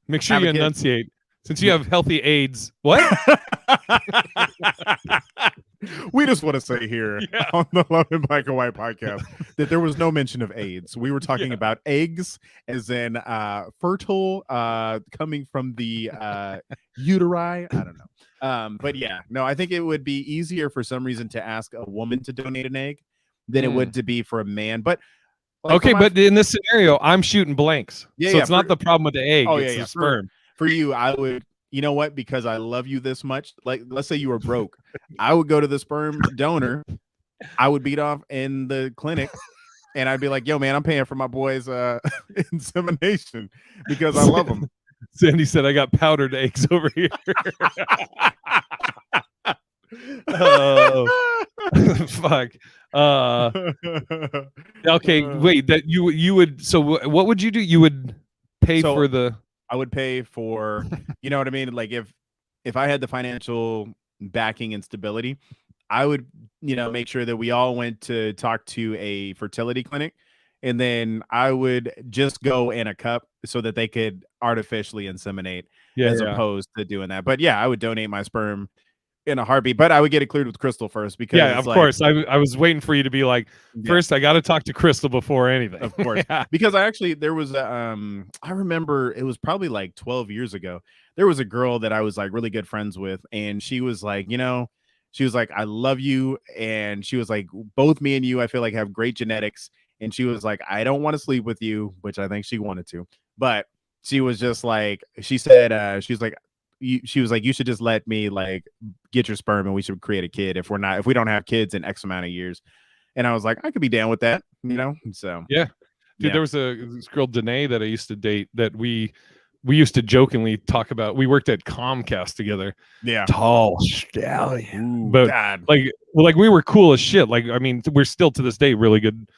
make sure you enunciate, since you have healthy AIDS? What?
We just want to say here on the Love and Black and White podcast that there was no mention of AIDS. We were talking about eggs, as in fertile, coming from the uteri. I don't know. But yeah, no, I think it would be easier for some reason to ask a woman to donate an egg than it would to be for a man. But
okay, but in this scenario, I'm shooting blanks. So it's not the problem with the egg. It's the sperm.
For you, I would, because I love you this much. Like, let's say you were broke. I would go to the sperm donor. I would beat off in the clinic, and I'd be like, yo, man, I'm paying for my boy's insemination because I love him.
Sandy said, I got powdered eggs over here. Oh, fuck. Okay, wait, that you would, so what would you do? You would pay for the...
I would pay for, you know what I mean? Like, if I had the financial backing and stability, I would, make sure that we all went to talk to a fertility clinic, and then I would just go in a cup so that they could artificially inseminate as opposed to doing that. But yeah, I would donate my sperm in a heartbeat, but I would get it cleared with Crystal first, because
of course I was waiting for you to be like, first I got to talk to Crystal before anything.
Of course. Because there was I remember it was probably like 12 years ago. There was a girl that I was like really good friends with, and she was like, she was like, I love you, and she was like, both me and you, I feel like, have great genetics, and she was like, I don't want to sleep with you, which I think she wanted to, but she was just like, she said, she was like, you should just let me like get your sperm and we should create a kid if we don't have kids in X amount of years. And I was like, I could be down with that, so
yeah, dude. There was this girl Danae that I used to date that we used to jokingly talk about. We worked at Comcast together.
Yeah,
tall stallion. But God. like we were cool as shit. Like, I mean, we're still to this day really good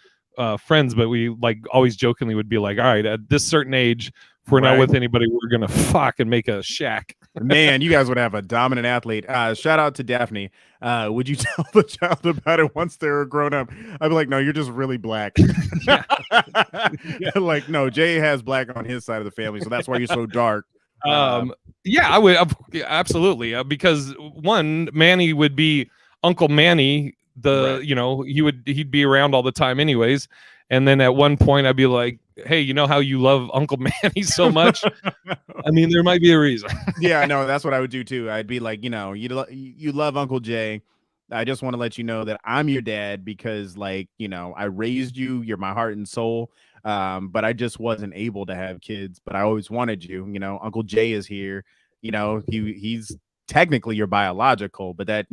friends, but we like always jokingly would be like, all right, at this certain age, if we're not with anybody, we're gonna fuck and make a shack.
Man, you guys would have a dominant athlete. Shout out to Daphne. Would you tell the child about it once they were grown up? I'd be like, no, you're just really black. Like, no, Jay has black on his side of the family, so that's why you're so dark.
Yeah, I would absolutely, because one, Manny would be Uncle Manny. He'd be around all the time anyways. And then at one point I'd be like, hey, you know how you love Uncle Manny so much? I mean, there might be a reason.
Yeah, no, that's what I would do too. I'd be like, you love Uncle Jay. I just want to let you know that I'm your dad because, like, I raised you. You're my heart and soul. But I just wasn't able to have kids, but I always wanted you. Uncle Jay is here. He's technically you're biological, but that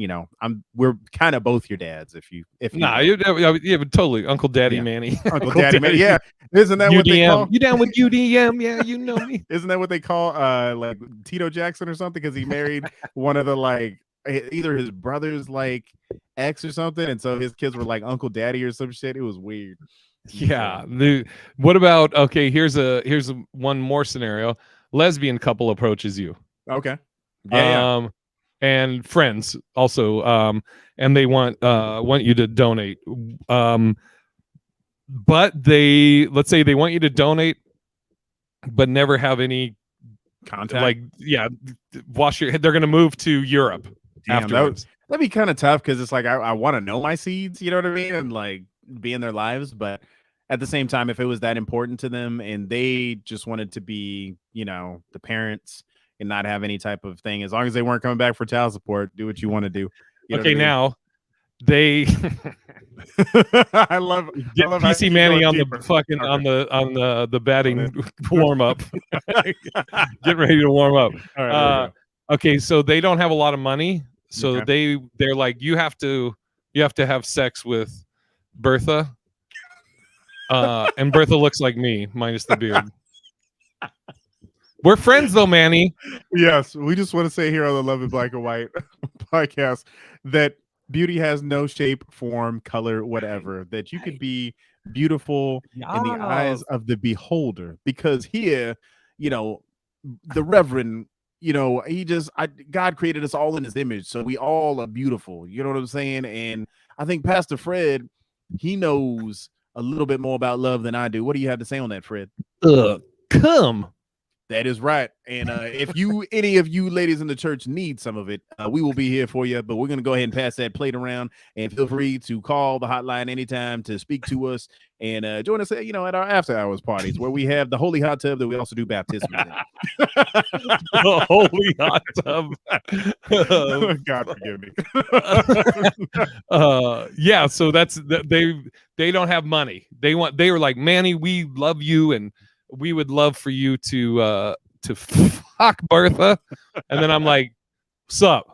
we're kind of both your dads.
Totally Uncle Daddy Manny.
Uncle Daddy Manny. Yeah, isn't that UDM. What they call?
You down with UDM? Yeah, you know me.
Isn't that what they call like Tito Jackson or something? Because he married one of the like either his brother's like ex or something, and so his kids were like Uncle Daddy or some shit. It was weird.
Yeah. What about, okay, here's one more scenario. Lesbian couple approaches you.
Okay. Yeah.
And friends also, and they want you to donate. But let's say they want you to donate, but never have any
Contact.
Like, yeah, wash your head. They're gonna move to Europe afterwards.
That'd be kind of tough because it's like I want to know my seeds, you know what I mean, and like be in their lives. But at the same time, if it was that important to them and they just wanted to be, you know, the parents and not have any type of thing, as long as they weren't coming back for child support, do what you want to do. You know
okay,
what I mean?
Now they
I love
PC Manny on the fucking on the batting warm up. Get ready to warm up.
All right,
okay, so they don't have a lot of money, so they're like, you have to have sex with Bertha. And Bertha looks like me minus the beard. We're friends though, Manny.
Yes, we just want to say here on the Love in Black and White podcast that beauty has no shape, form, color, whatever. That you could be beautiful in the eyes of the beholder. Because here, you know, the Reverend, you know, God created us all in His image, so we all are beautiful. You know what I'm saying? And I think Pastor Fred, he knows a little bit more about love than I do. What do you have to say on that, Fred?
Come.
That is right. And if any of you ladies in the church need some of it, we will be here for you. But we're going to go ahead and pass that plate around, and feel free to call the hotline anytime to speak to us and join us, you know, at our after hours parties where we have the holy hot tub that we also do baptism in.
The holy hot tub.
God forgive me.
Yeah. So they don't have money. They were like, Manny, we love you and we would love for you to fuck Bertha. And then I'm like, sup?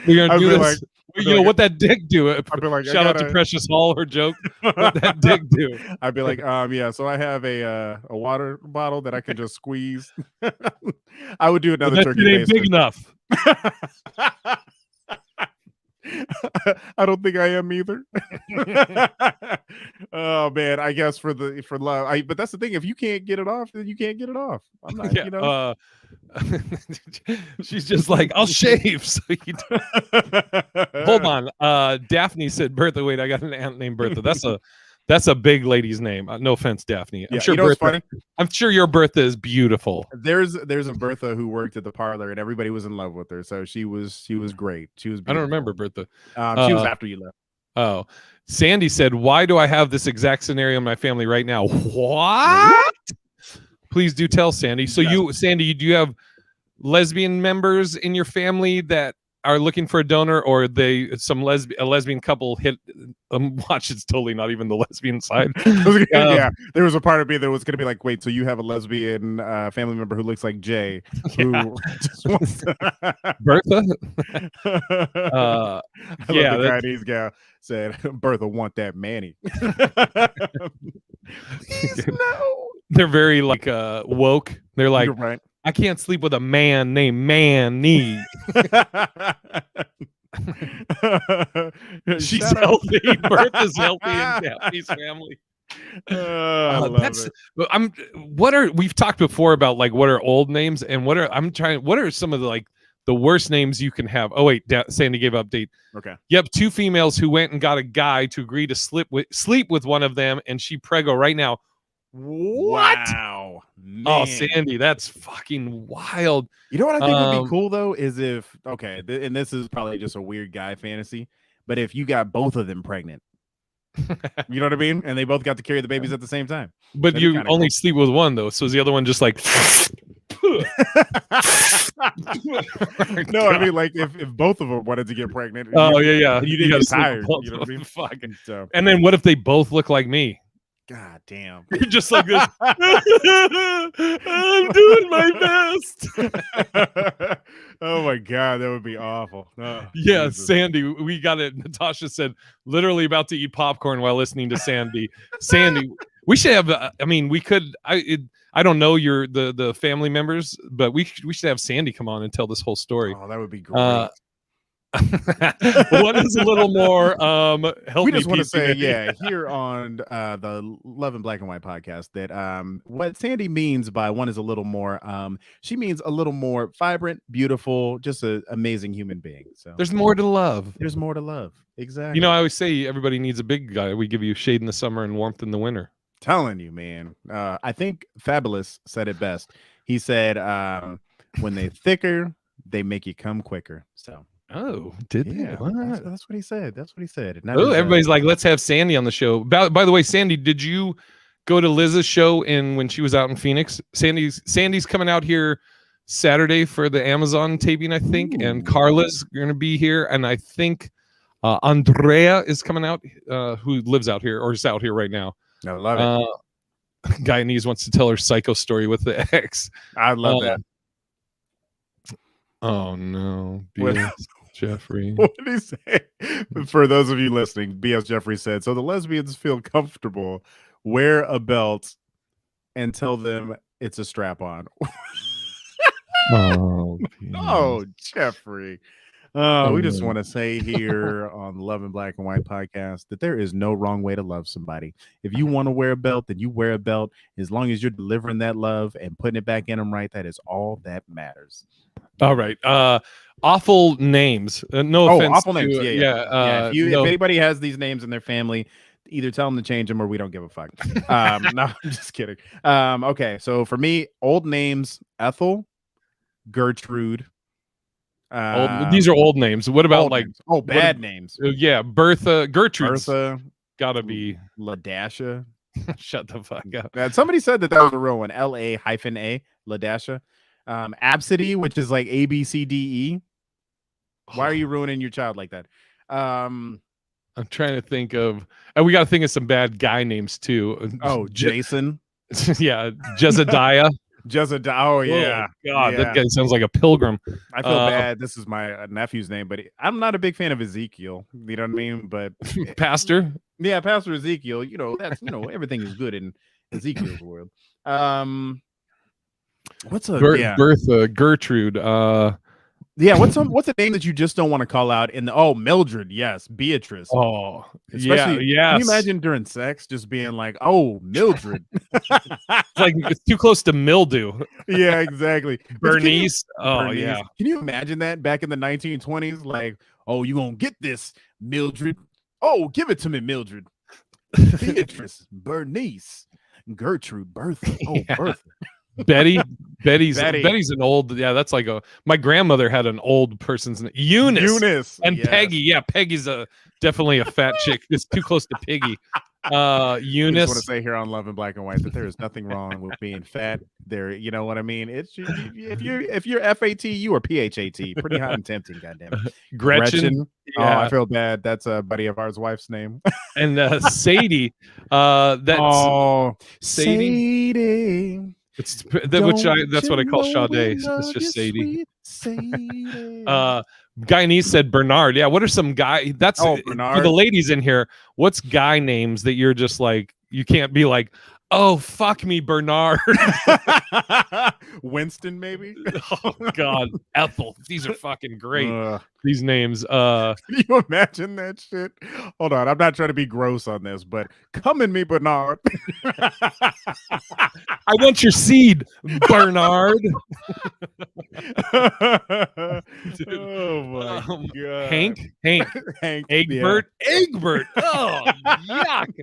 We're gonna do this. What that dick do? Like, shout out to Precious Hall, her joke. What that dick do?
I'd be like, yeah. So I have a water bottle that I can just squeeze. I would do another turkey.
It ain't big enough.
I don't think I am either. Oh man, I guess for love. But that's the thing. If you can't get it off, then you can't get it off. I'm not, you know.
She's just like, I'll shave. So hold on. Daphne said Bertha. Wait, I got an aunt named Bertha. That's a big lady's name. No offense, Daphne. I'm sure
you know what's funny?
I'm sure your Bertha is beautiful.
There's a Bertha who worked at the parlor, and everybody was in love with her. So she was great. She was beautiful.
I don't remember Bertha.
She was after you left.
Oh, Sandy said, "Why do I have this exact scenario in my family right now?" What? Please do tell, Sandy. So Sandy, do you have lesbian members in your family that are looking for a donor, or a lesbian couple hit watch? It's totally not even the lesbian side.
Yeah, there was a part of me that was gonna be like, wait, so you have a lesbian family member who looks like Jay, who just wants
Bertha?
I love the Chinese gal said, Bertha want that Manny. Please, no.
They're very like woke. They're like,
you're right.
I can't sleep with a man named Manny. She's healthy. Bertha's healthy in Daphne's family. We've talked before about like what are old names and what are some of the worst names you can have. Oh wait, Sandy gave update.
Okay.
Yep, 2 females who went and got a guy to agree to sleep with one of them, and she preggo right now. What?
Wow, man.
Oh, Sandy, that's fucking wild.
You know what I think would be cool though is if and this is probably just a weird guy fantasy, but if you got both of them pregnant, you know what I mean, and they both got to carry the babies at the same time.
But you only sleep with one though, so is the other one just like?
No, I mean like if both of them wanted to get pregnant.
Oh yeah.
You didn't get tired. You know what I mean?
Fucking. So. And then what if they both look like me?
God damn.
You're just like this. I'm doing my best.
Oh my God, that would be awful. Oh,
yeah, Jesus. Sandy, we got it. Natasha said, literally about to eat popcorn while listening to Sandy. Sandy, we should have, we could, I don't know the family members, but we should have Sandy come on and tell this whole story.
Oh, that would be great.
What is a little more help
We
me
just want to
PC,
say,
Manny?
yeah, here on the Love and Black and White podcast, that what Sandy means by one is a little more, she means a little more vibrant, beautiful, just an amazing human being. So
There's more to love.
there's more to love.
You
Exactly.
know, I always say everybody needs a big guy. We give you shade in the summer and warmth in the winter.
Telling you, man. I think Fabulous said it best. He said, when they thicker, they make you come quicker. So
Oh, did they?
yeah,
What?
that's what he said. That's what he said. And that
Oh,
is,
everybody's like, let's have Sandy on the show. By the way, Sandy, did you go to Liz's show when she was out in Phoenix? Sandy's coming out here Saturday for the Amazon taping, I think, and
Ooh.
Carla's going to be here, and I think Andrea is coming out, who lives out here or is out here right now.
I love it.
Guyanese wants to tell her psycho story with the ex.
I love that.
Oh no,
What-
BS Jeffrey.
What did he say? For those of you listening, B.S. Jeffrey said, so the lesbians feel comfortable, wear a belt, and tell them it's a strap on.
Oh,
Oh, Jeffrey. We just want to say here on the Love and Black and White podcast that there is no wrong way to love somebody. If you want to wear a belt, then you wear a belt. As long as you're delivering that love and putting it back in them right, that is all that matters.
all right. Awful names. No offense.
Awful names. Yeah. If
no.
anybody has these names in their family, either tell them to change them or we don't give a fuck. No, I'm just kidding. Okay, so for me, old names: Ethel, Gertrude.
These are old names. What about like
names. Bad names?
Yeah, Bertha, Gertrude's
Bertha,
gotta be.
Ladasha.
Shut the fuck up.
Somebody said that was a real one. LA-A, Ladasha. Absidy, which is like ABCDE. Why are you ruining your child like that?
I'm trying to think of. We got to think of some bad guy names too.
Jason.
Yeah, Jezediah.
Oh yeah.
Oh, God, that guy sounds like a pilgrim.
I feel bad. This is my nephew's name, but I'm not a big fan of Ezekiel. You know what I mean? But
Pastor.
Yeah, Pastor Ezekiel. That's everything is good in Ezekiel's world. What's a
Bertha, Gertrude?
What's a name that you just don't want to call out in the Mildred, yes, Beatrice.
Oh,
especially
yeah.
Can you imagine during sex just being like, oh, Mildred?
It's too close to mildew.
Yeah, exactly.
Bernice.
Bernice.
Yeah.
Can you imagine that back in the 1920s? Like, oh, you gonna get this, Mildred? Oh, give it to me, Mildred. Beatrice, Bernice, Gertrude, Bertha. Oh, yeah. Bertha.
Betty's an old, that's like my grandmother had an old person's name. Eunice and yes. Peggy. Yeah, Peggy's definitely a fat chick. It's too close to Piggy. Eunice.
I just want to say here on Love and Black and White that there is nothing wrong with being fat. There, you know what I mean? It's if you're FAT, you are PHAT. Pretty hot and tempting, goddamn it.
Gretchen.
Yeah. Oh, I feel bad. That's a buddy of ours' wife's name.
And Sadie. That's
Sadie.
That's what I call Sade. It's just Sadie. Guyanese said Bernard. Yeah, what are some guy? That's
Bernard.
For the ladies in here. What's guy names that you're just like you can't be like, oh fuck me, Bernard.
Winston, maybe.
Oh God, Ethel. These are fucking great. These names.
Can you imagine that shit? Hold on, I'm not trying to be gross on this, but come in me, Bernard.
I want your seed, Bernard.
Oh my God.
Hank, Egbert. Oh yuck.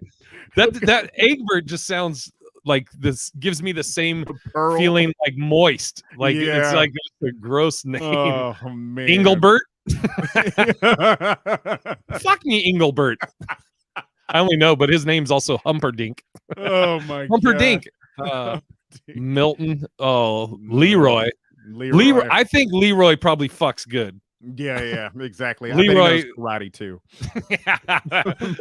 That Egbert just sounds like this, gives me the same feeling like moist. Like it's like a gross name.
Oh man.
Engelbert. Fuck me, Engelbert. I only know, but his name's also Humperdinck.
Oh my
Humperdinck. Milton. Oh, Leroy. I think Leroy probably fucks good.
Yeah, exactly.
Leroy
karate too.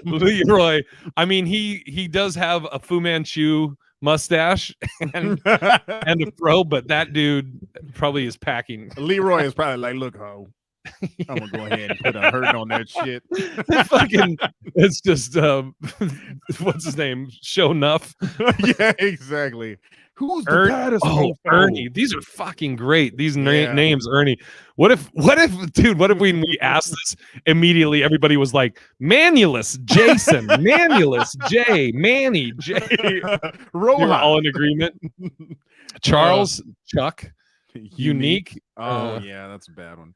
Leroy. I mean, he does have a Fu Manchu mustache and a fro, but that dude probably is packing.
Leroy is probably like, look, ho, I'm gonna go ahead and put a hurt on that shit.
It's just what's his name? Show enough.
Yeah, exactly. Who's the baddest?
Ernie. These are fucking great. These
Yeah.
names, Ernie. What if, dude, what if when we asked this immediately, everybody was like, Manulus, Jason, Manulus, Jay, Manny, Jay.
Rohan.
You're all in agreement. Charles, Chuck, Unique.
Oh, yeah, that's a bad one.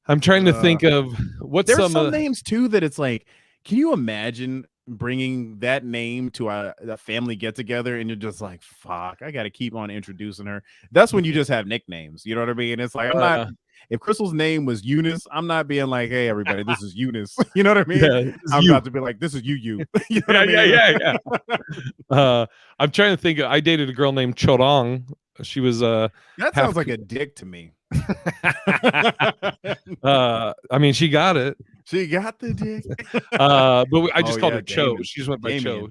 I'm trying to think of what's
there's some names too that it's like, can you imagine bringing that name to a family get together and you're just like, fuck, I got to keep on introducing her. That's when you just have nicknames. You know what I mean? It's like, I'm not, if Crystal's name was Eunice, I'm not being like, hey, everybody, this is Eunice. You know what I mean?
Yeah,
I'm about to be like, this is you. You know what I mean?
Yeah. I'm trying to think. I dated a girl named Chorong. She was that
sounds like a dick to me.
I mean, she got it.
She got the dick.
But I just called her Cho. She just went by Cho.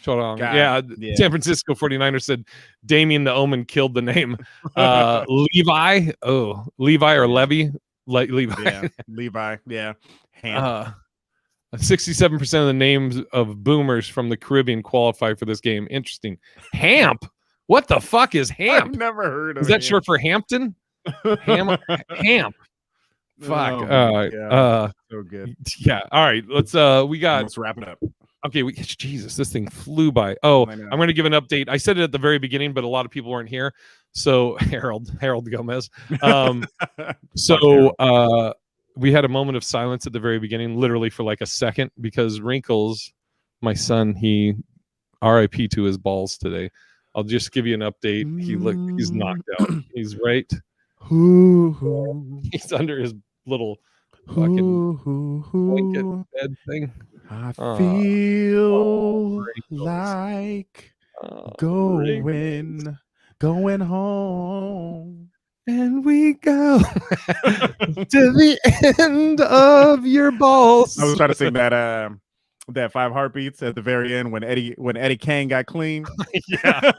Chorong. Yeah. San Francisco 49ers said Damien the Omen killed the name. Levi. Oh, Levi or Levy. Levi.
Yeah. Levi. Yeah.
67% of the names of boomers from the Caribbean qualify for this game. Interesting. Hamp. What the fuck is Hamp?
I've never heard of it.
Is that short for Hampton? Hamp. Fuck.
So good.
Yeah. All right. Let's
wrap it up.
Okay. Jesus, this thing flew by. Oh, I'm going to give an update. I said it at the very beginning, but a lot of people weren't here. So Harold Gomez. We had a moment of silence at the very beginning, literally for like a second, because Wrinkles, my son, he RIP to his balls today. I'll just give you an update. He's knocked out. He's right. He's under his little fucking blanket bed thing.
I feel like going home.
And we go to the end of your balls.
I was trying to sing that 5 Heartbeats at the very end when Eddie Kane got clean.
Yeah.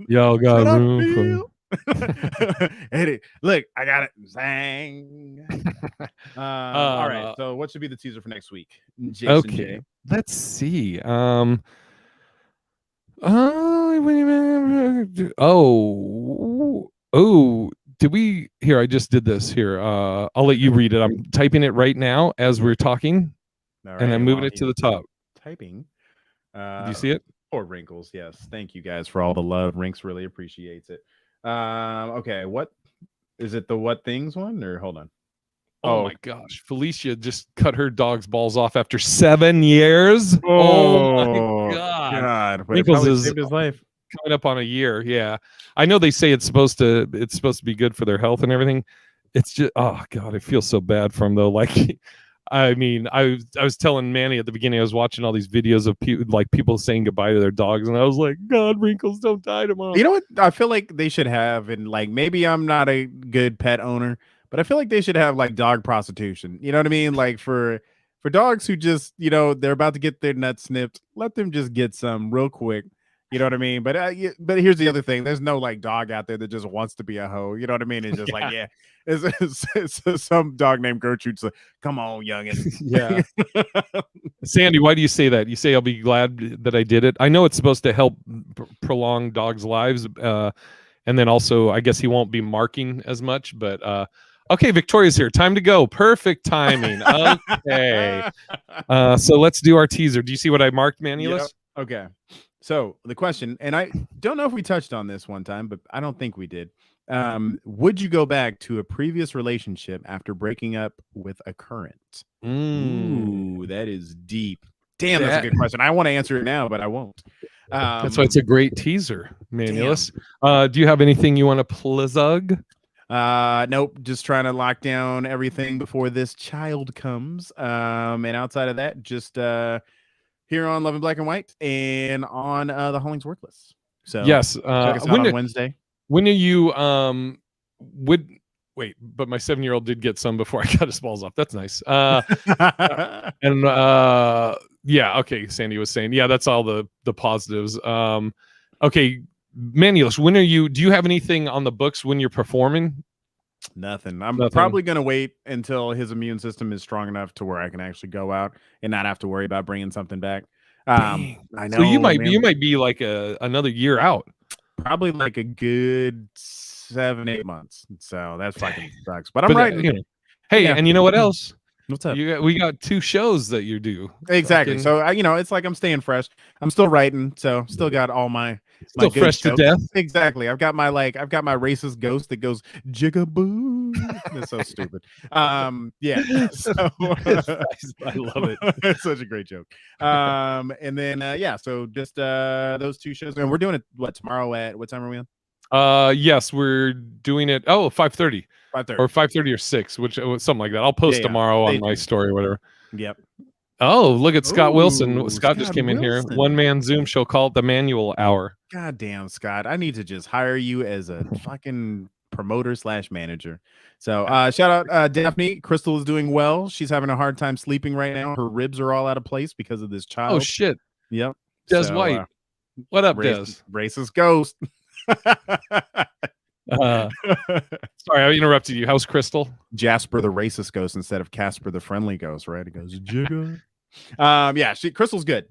Y'all got room
for Eddie. Look, I got it. Zang. All right. So what should be the teaser for next week? Jason
okay.
J.
Let's see. Did we here? I just did this here. I'll let you read it. I'm typing it right now as we're talking. Right, and I'm moving it to the top.
Typing.
Do you see it?
Or Wrinkles. Yes. Thank you guys for all the love. Rinks really appreciates it. Okay. What is it? The what things one or hold on?
Oh my gosh. Felicia just cut her dog's balls off after 7 years. Oh my God.
Wrinkles is saved his life.
Coming up on a year. Yeah. I know they say it's supposed to be good for their health and everything. It's just, oh God, I feel so bad for him though. Like, I mean, I was telling Manny at the beginning, I was watching all these videos of people saying goodbye to their dogs, and I was like, God, Wrinkles, don't die tomorrow.
You know what I feel like they should have, and like maybe I'm not a good pet owner, but I feel like they should have like dog prostitution. You know what I mean? Like for dogs who just, they're about to get their nuts snipped, let them just get some real quick. You know what I mean? But here's the other thing. There's no like dog out there that just wants to be a hoe. You know what I mean? It's just like, yeah, it's some dog named Gertrude's like, come on, youngin.
Yeah. Sandy, why do you say that? You say I'll be glad that I did it. I know it's supposed to help prolong dogs' lives. And then also, I guess he won't be marking as much. But okay, Victoria's here. Time to go. Perfect timing. Okay. So let's do our teaser. Do you see what I marked, Manulus?
Yep. Okay. So the question, and I don't know if we touched on this one time, but I don't think we did. Would you go back to a previous relationship after breaking up with a current? Ooh, that is deep. Damn, that's a good question. I want to answer it now, but I won't.
That's why it's a great teaser, Manulus. Do you have anything you want to plug?
Nope. Just trying to lock down everything before this child comes. And outside of that, just here on Love in Black and White and on the Hollingsworthless. So
yes,
check us out on Wednesday.
When are you wait, but my 7-year-old did get some before I cut his balls off. That's nice. And yeah, okay, Sandy was saying, yeah, that's all the positives. Okay, Manulus, do you have anything on the books when you're performing?
Nothing. I'm
Nothing.
probably going to wait until his immune system is strong enough to where I can actually go out and not have to worry about bringing something back.
Dang.
I know,
So you might
man.
be like another year out.
Probably like a good 7-8 months. So that's fucking sucks. But I'm writing.
You know, hey,
Yeah.
and you know what else?
What's up?
We got 2 shows that you do.
Exactly.
Fucking,
So it's like I'm staying fresh. I'm still writing, so still got all my
still
good
fresh to
jokes.
death.
Exactly. I've got my racist ghost that goes jigaboo. That's so stupid. Yeah. So
I love it.
it's such a great joke. And then yeah, so just those 2 shows, and we're doing it tomorrow at what time are we on?
Yes, we're doing it. 5:30.
5:30
or 5:30 or 6, which something like that. I'll post tomorrow on my story or whatever.
Yep.
Oh, look at Scott Wilson.
Ooh,
Scott just came in here. One man Zoom show called the Manual Hour.
God damn, Scott. I need to just hire you as a fucking promoter / manager. So shout out Daphne. Crystal is doing well. She's having a hard time sleeping right now. Her ribs are all out of place because of this child.
Oh shit.
Yep.
Des White. What up, Des?
Racist ghost.
Sorry, I interrupted you. How's Crystal?
Jasper the racist ghost instead of Casper the friendly ghost, right? It goes jigga. Yeah, Crystal's good.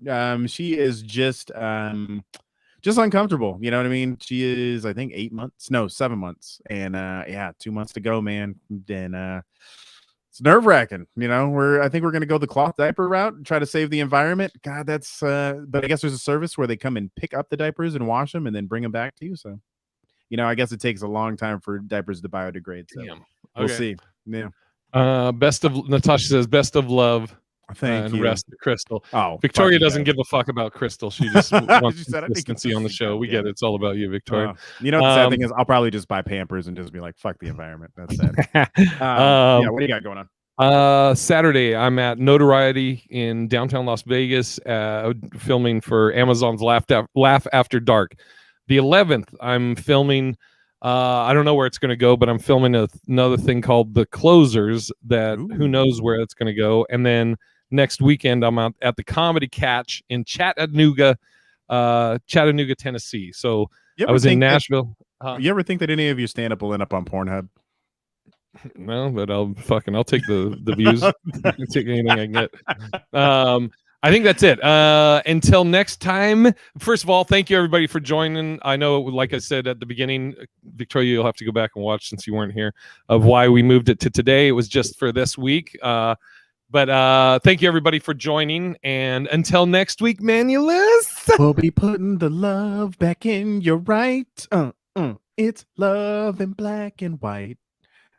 She is just uncomfortable. You know what I mean? She is, I think, 7 months, and yeah, 2 months to go, man. Then it's nerve-wracking. I think we're gonna go the cloth diaper route and try to save the environment. God, that's but I guess there's a service where they come and pick up the diapers and wash them and then bring them back to you. So I guess it takes a long time for diapers to biodegrade. So we'll see. Yeah.
Natasha says best of love.
Thank you.
Rest Crystal.
Oh,
Victoria doesn't give a fuck about Crystal. She just wants
She said,
consistency on the show. We get it. It's all about you, Victoria.
The sad thing is I'll probably just buy Pampers and just be like, fuck the environment. That's sad. Yeah, what do you got going
on? Saturday, I'm at Notoriety in downtown Las Vegas, filming for Amazon's Laugh After Dark. The 11th, I'm filming. I don't know where it's going to go, but I'm filming another thing called The Closers that who knows where it's going to go. And then next weekend, I'm out at the Comedy Catch in Chattanooga, Tennessee. So I was in Nashville.
You ever think that any of your stand-up will end up on Pornhub?
No, but I'll take the views. Take anything I can get. I think that's it. Until next time, first of all, thank you everybody for joining. I know, like I said at the beginning, Victoria, you'll have to go back and watch since you weren't here, of why we moved it to today. It was just for this week. But thank you everybody for joining. And until next week, Manulus,
we'll be putting the love back in your right. It's love in black and white.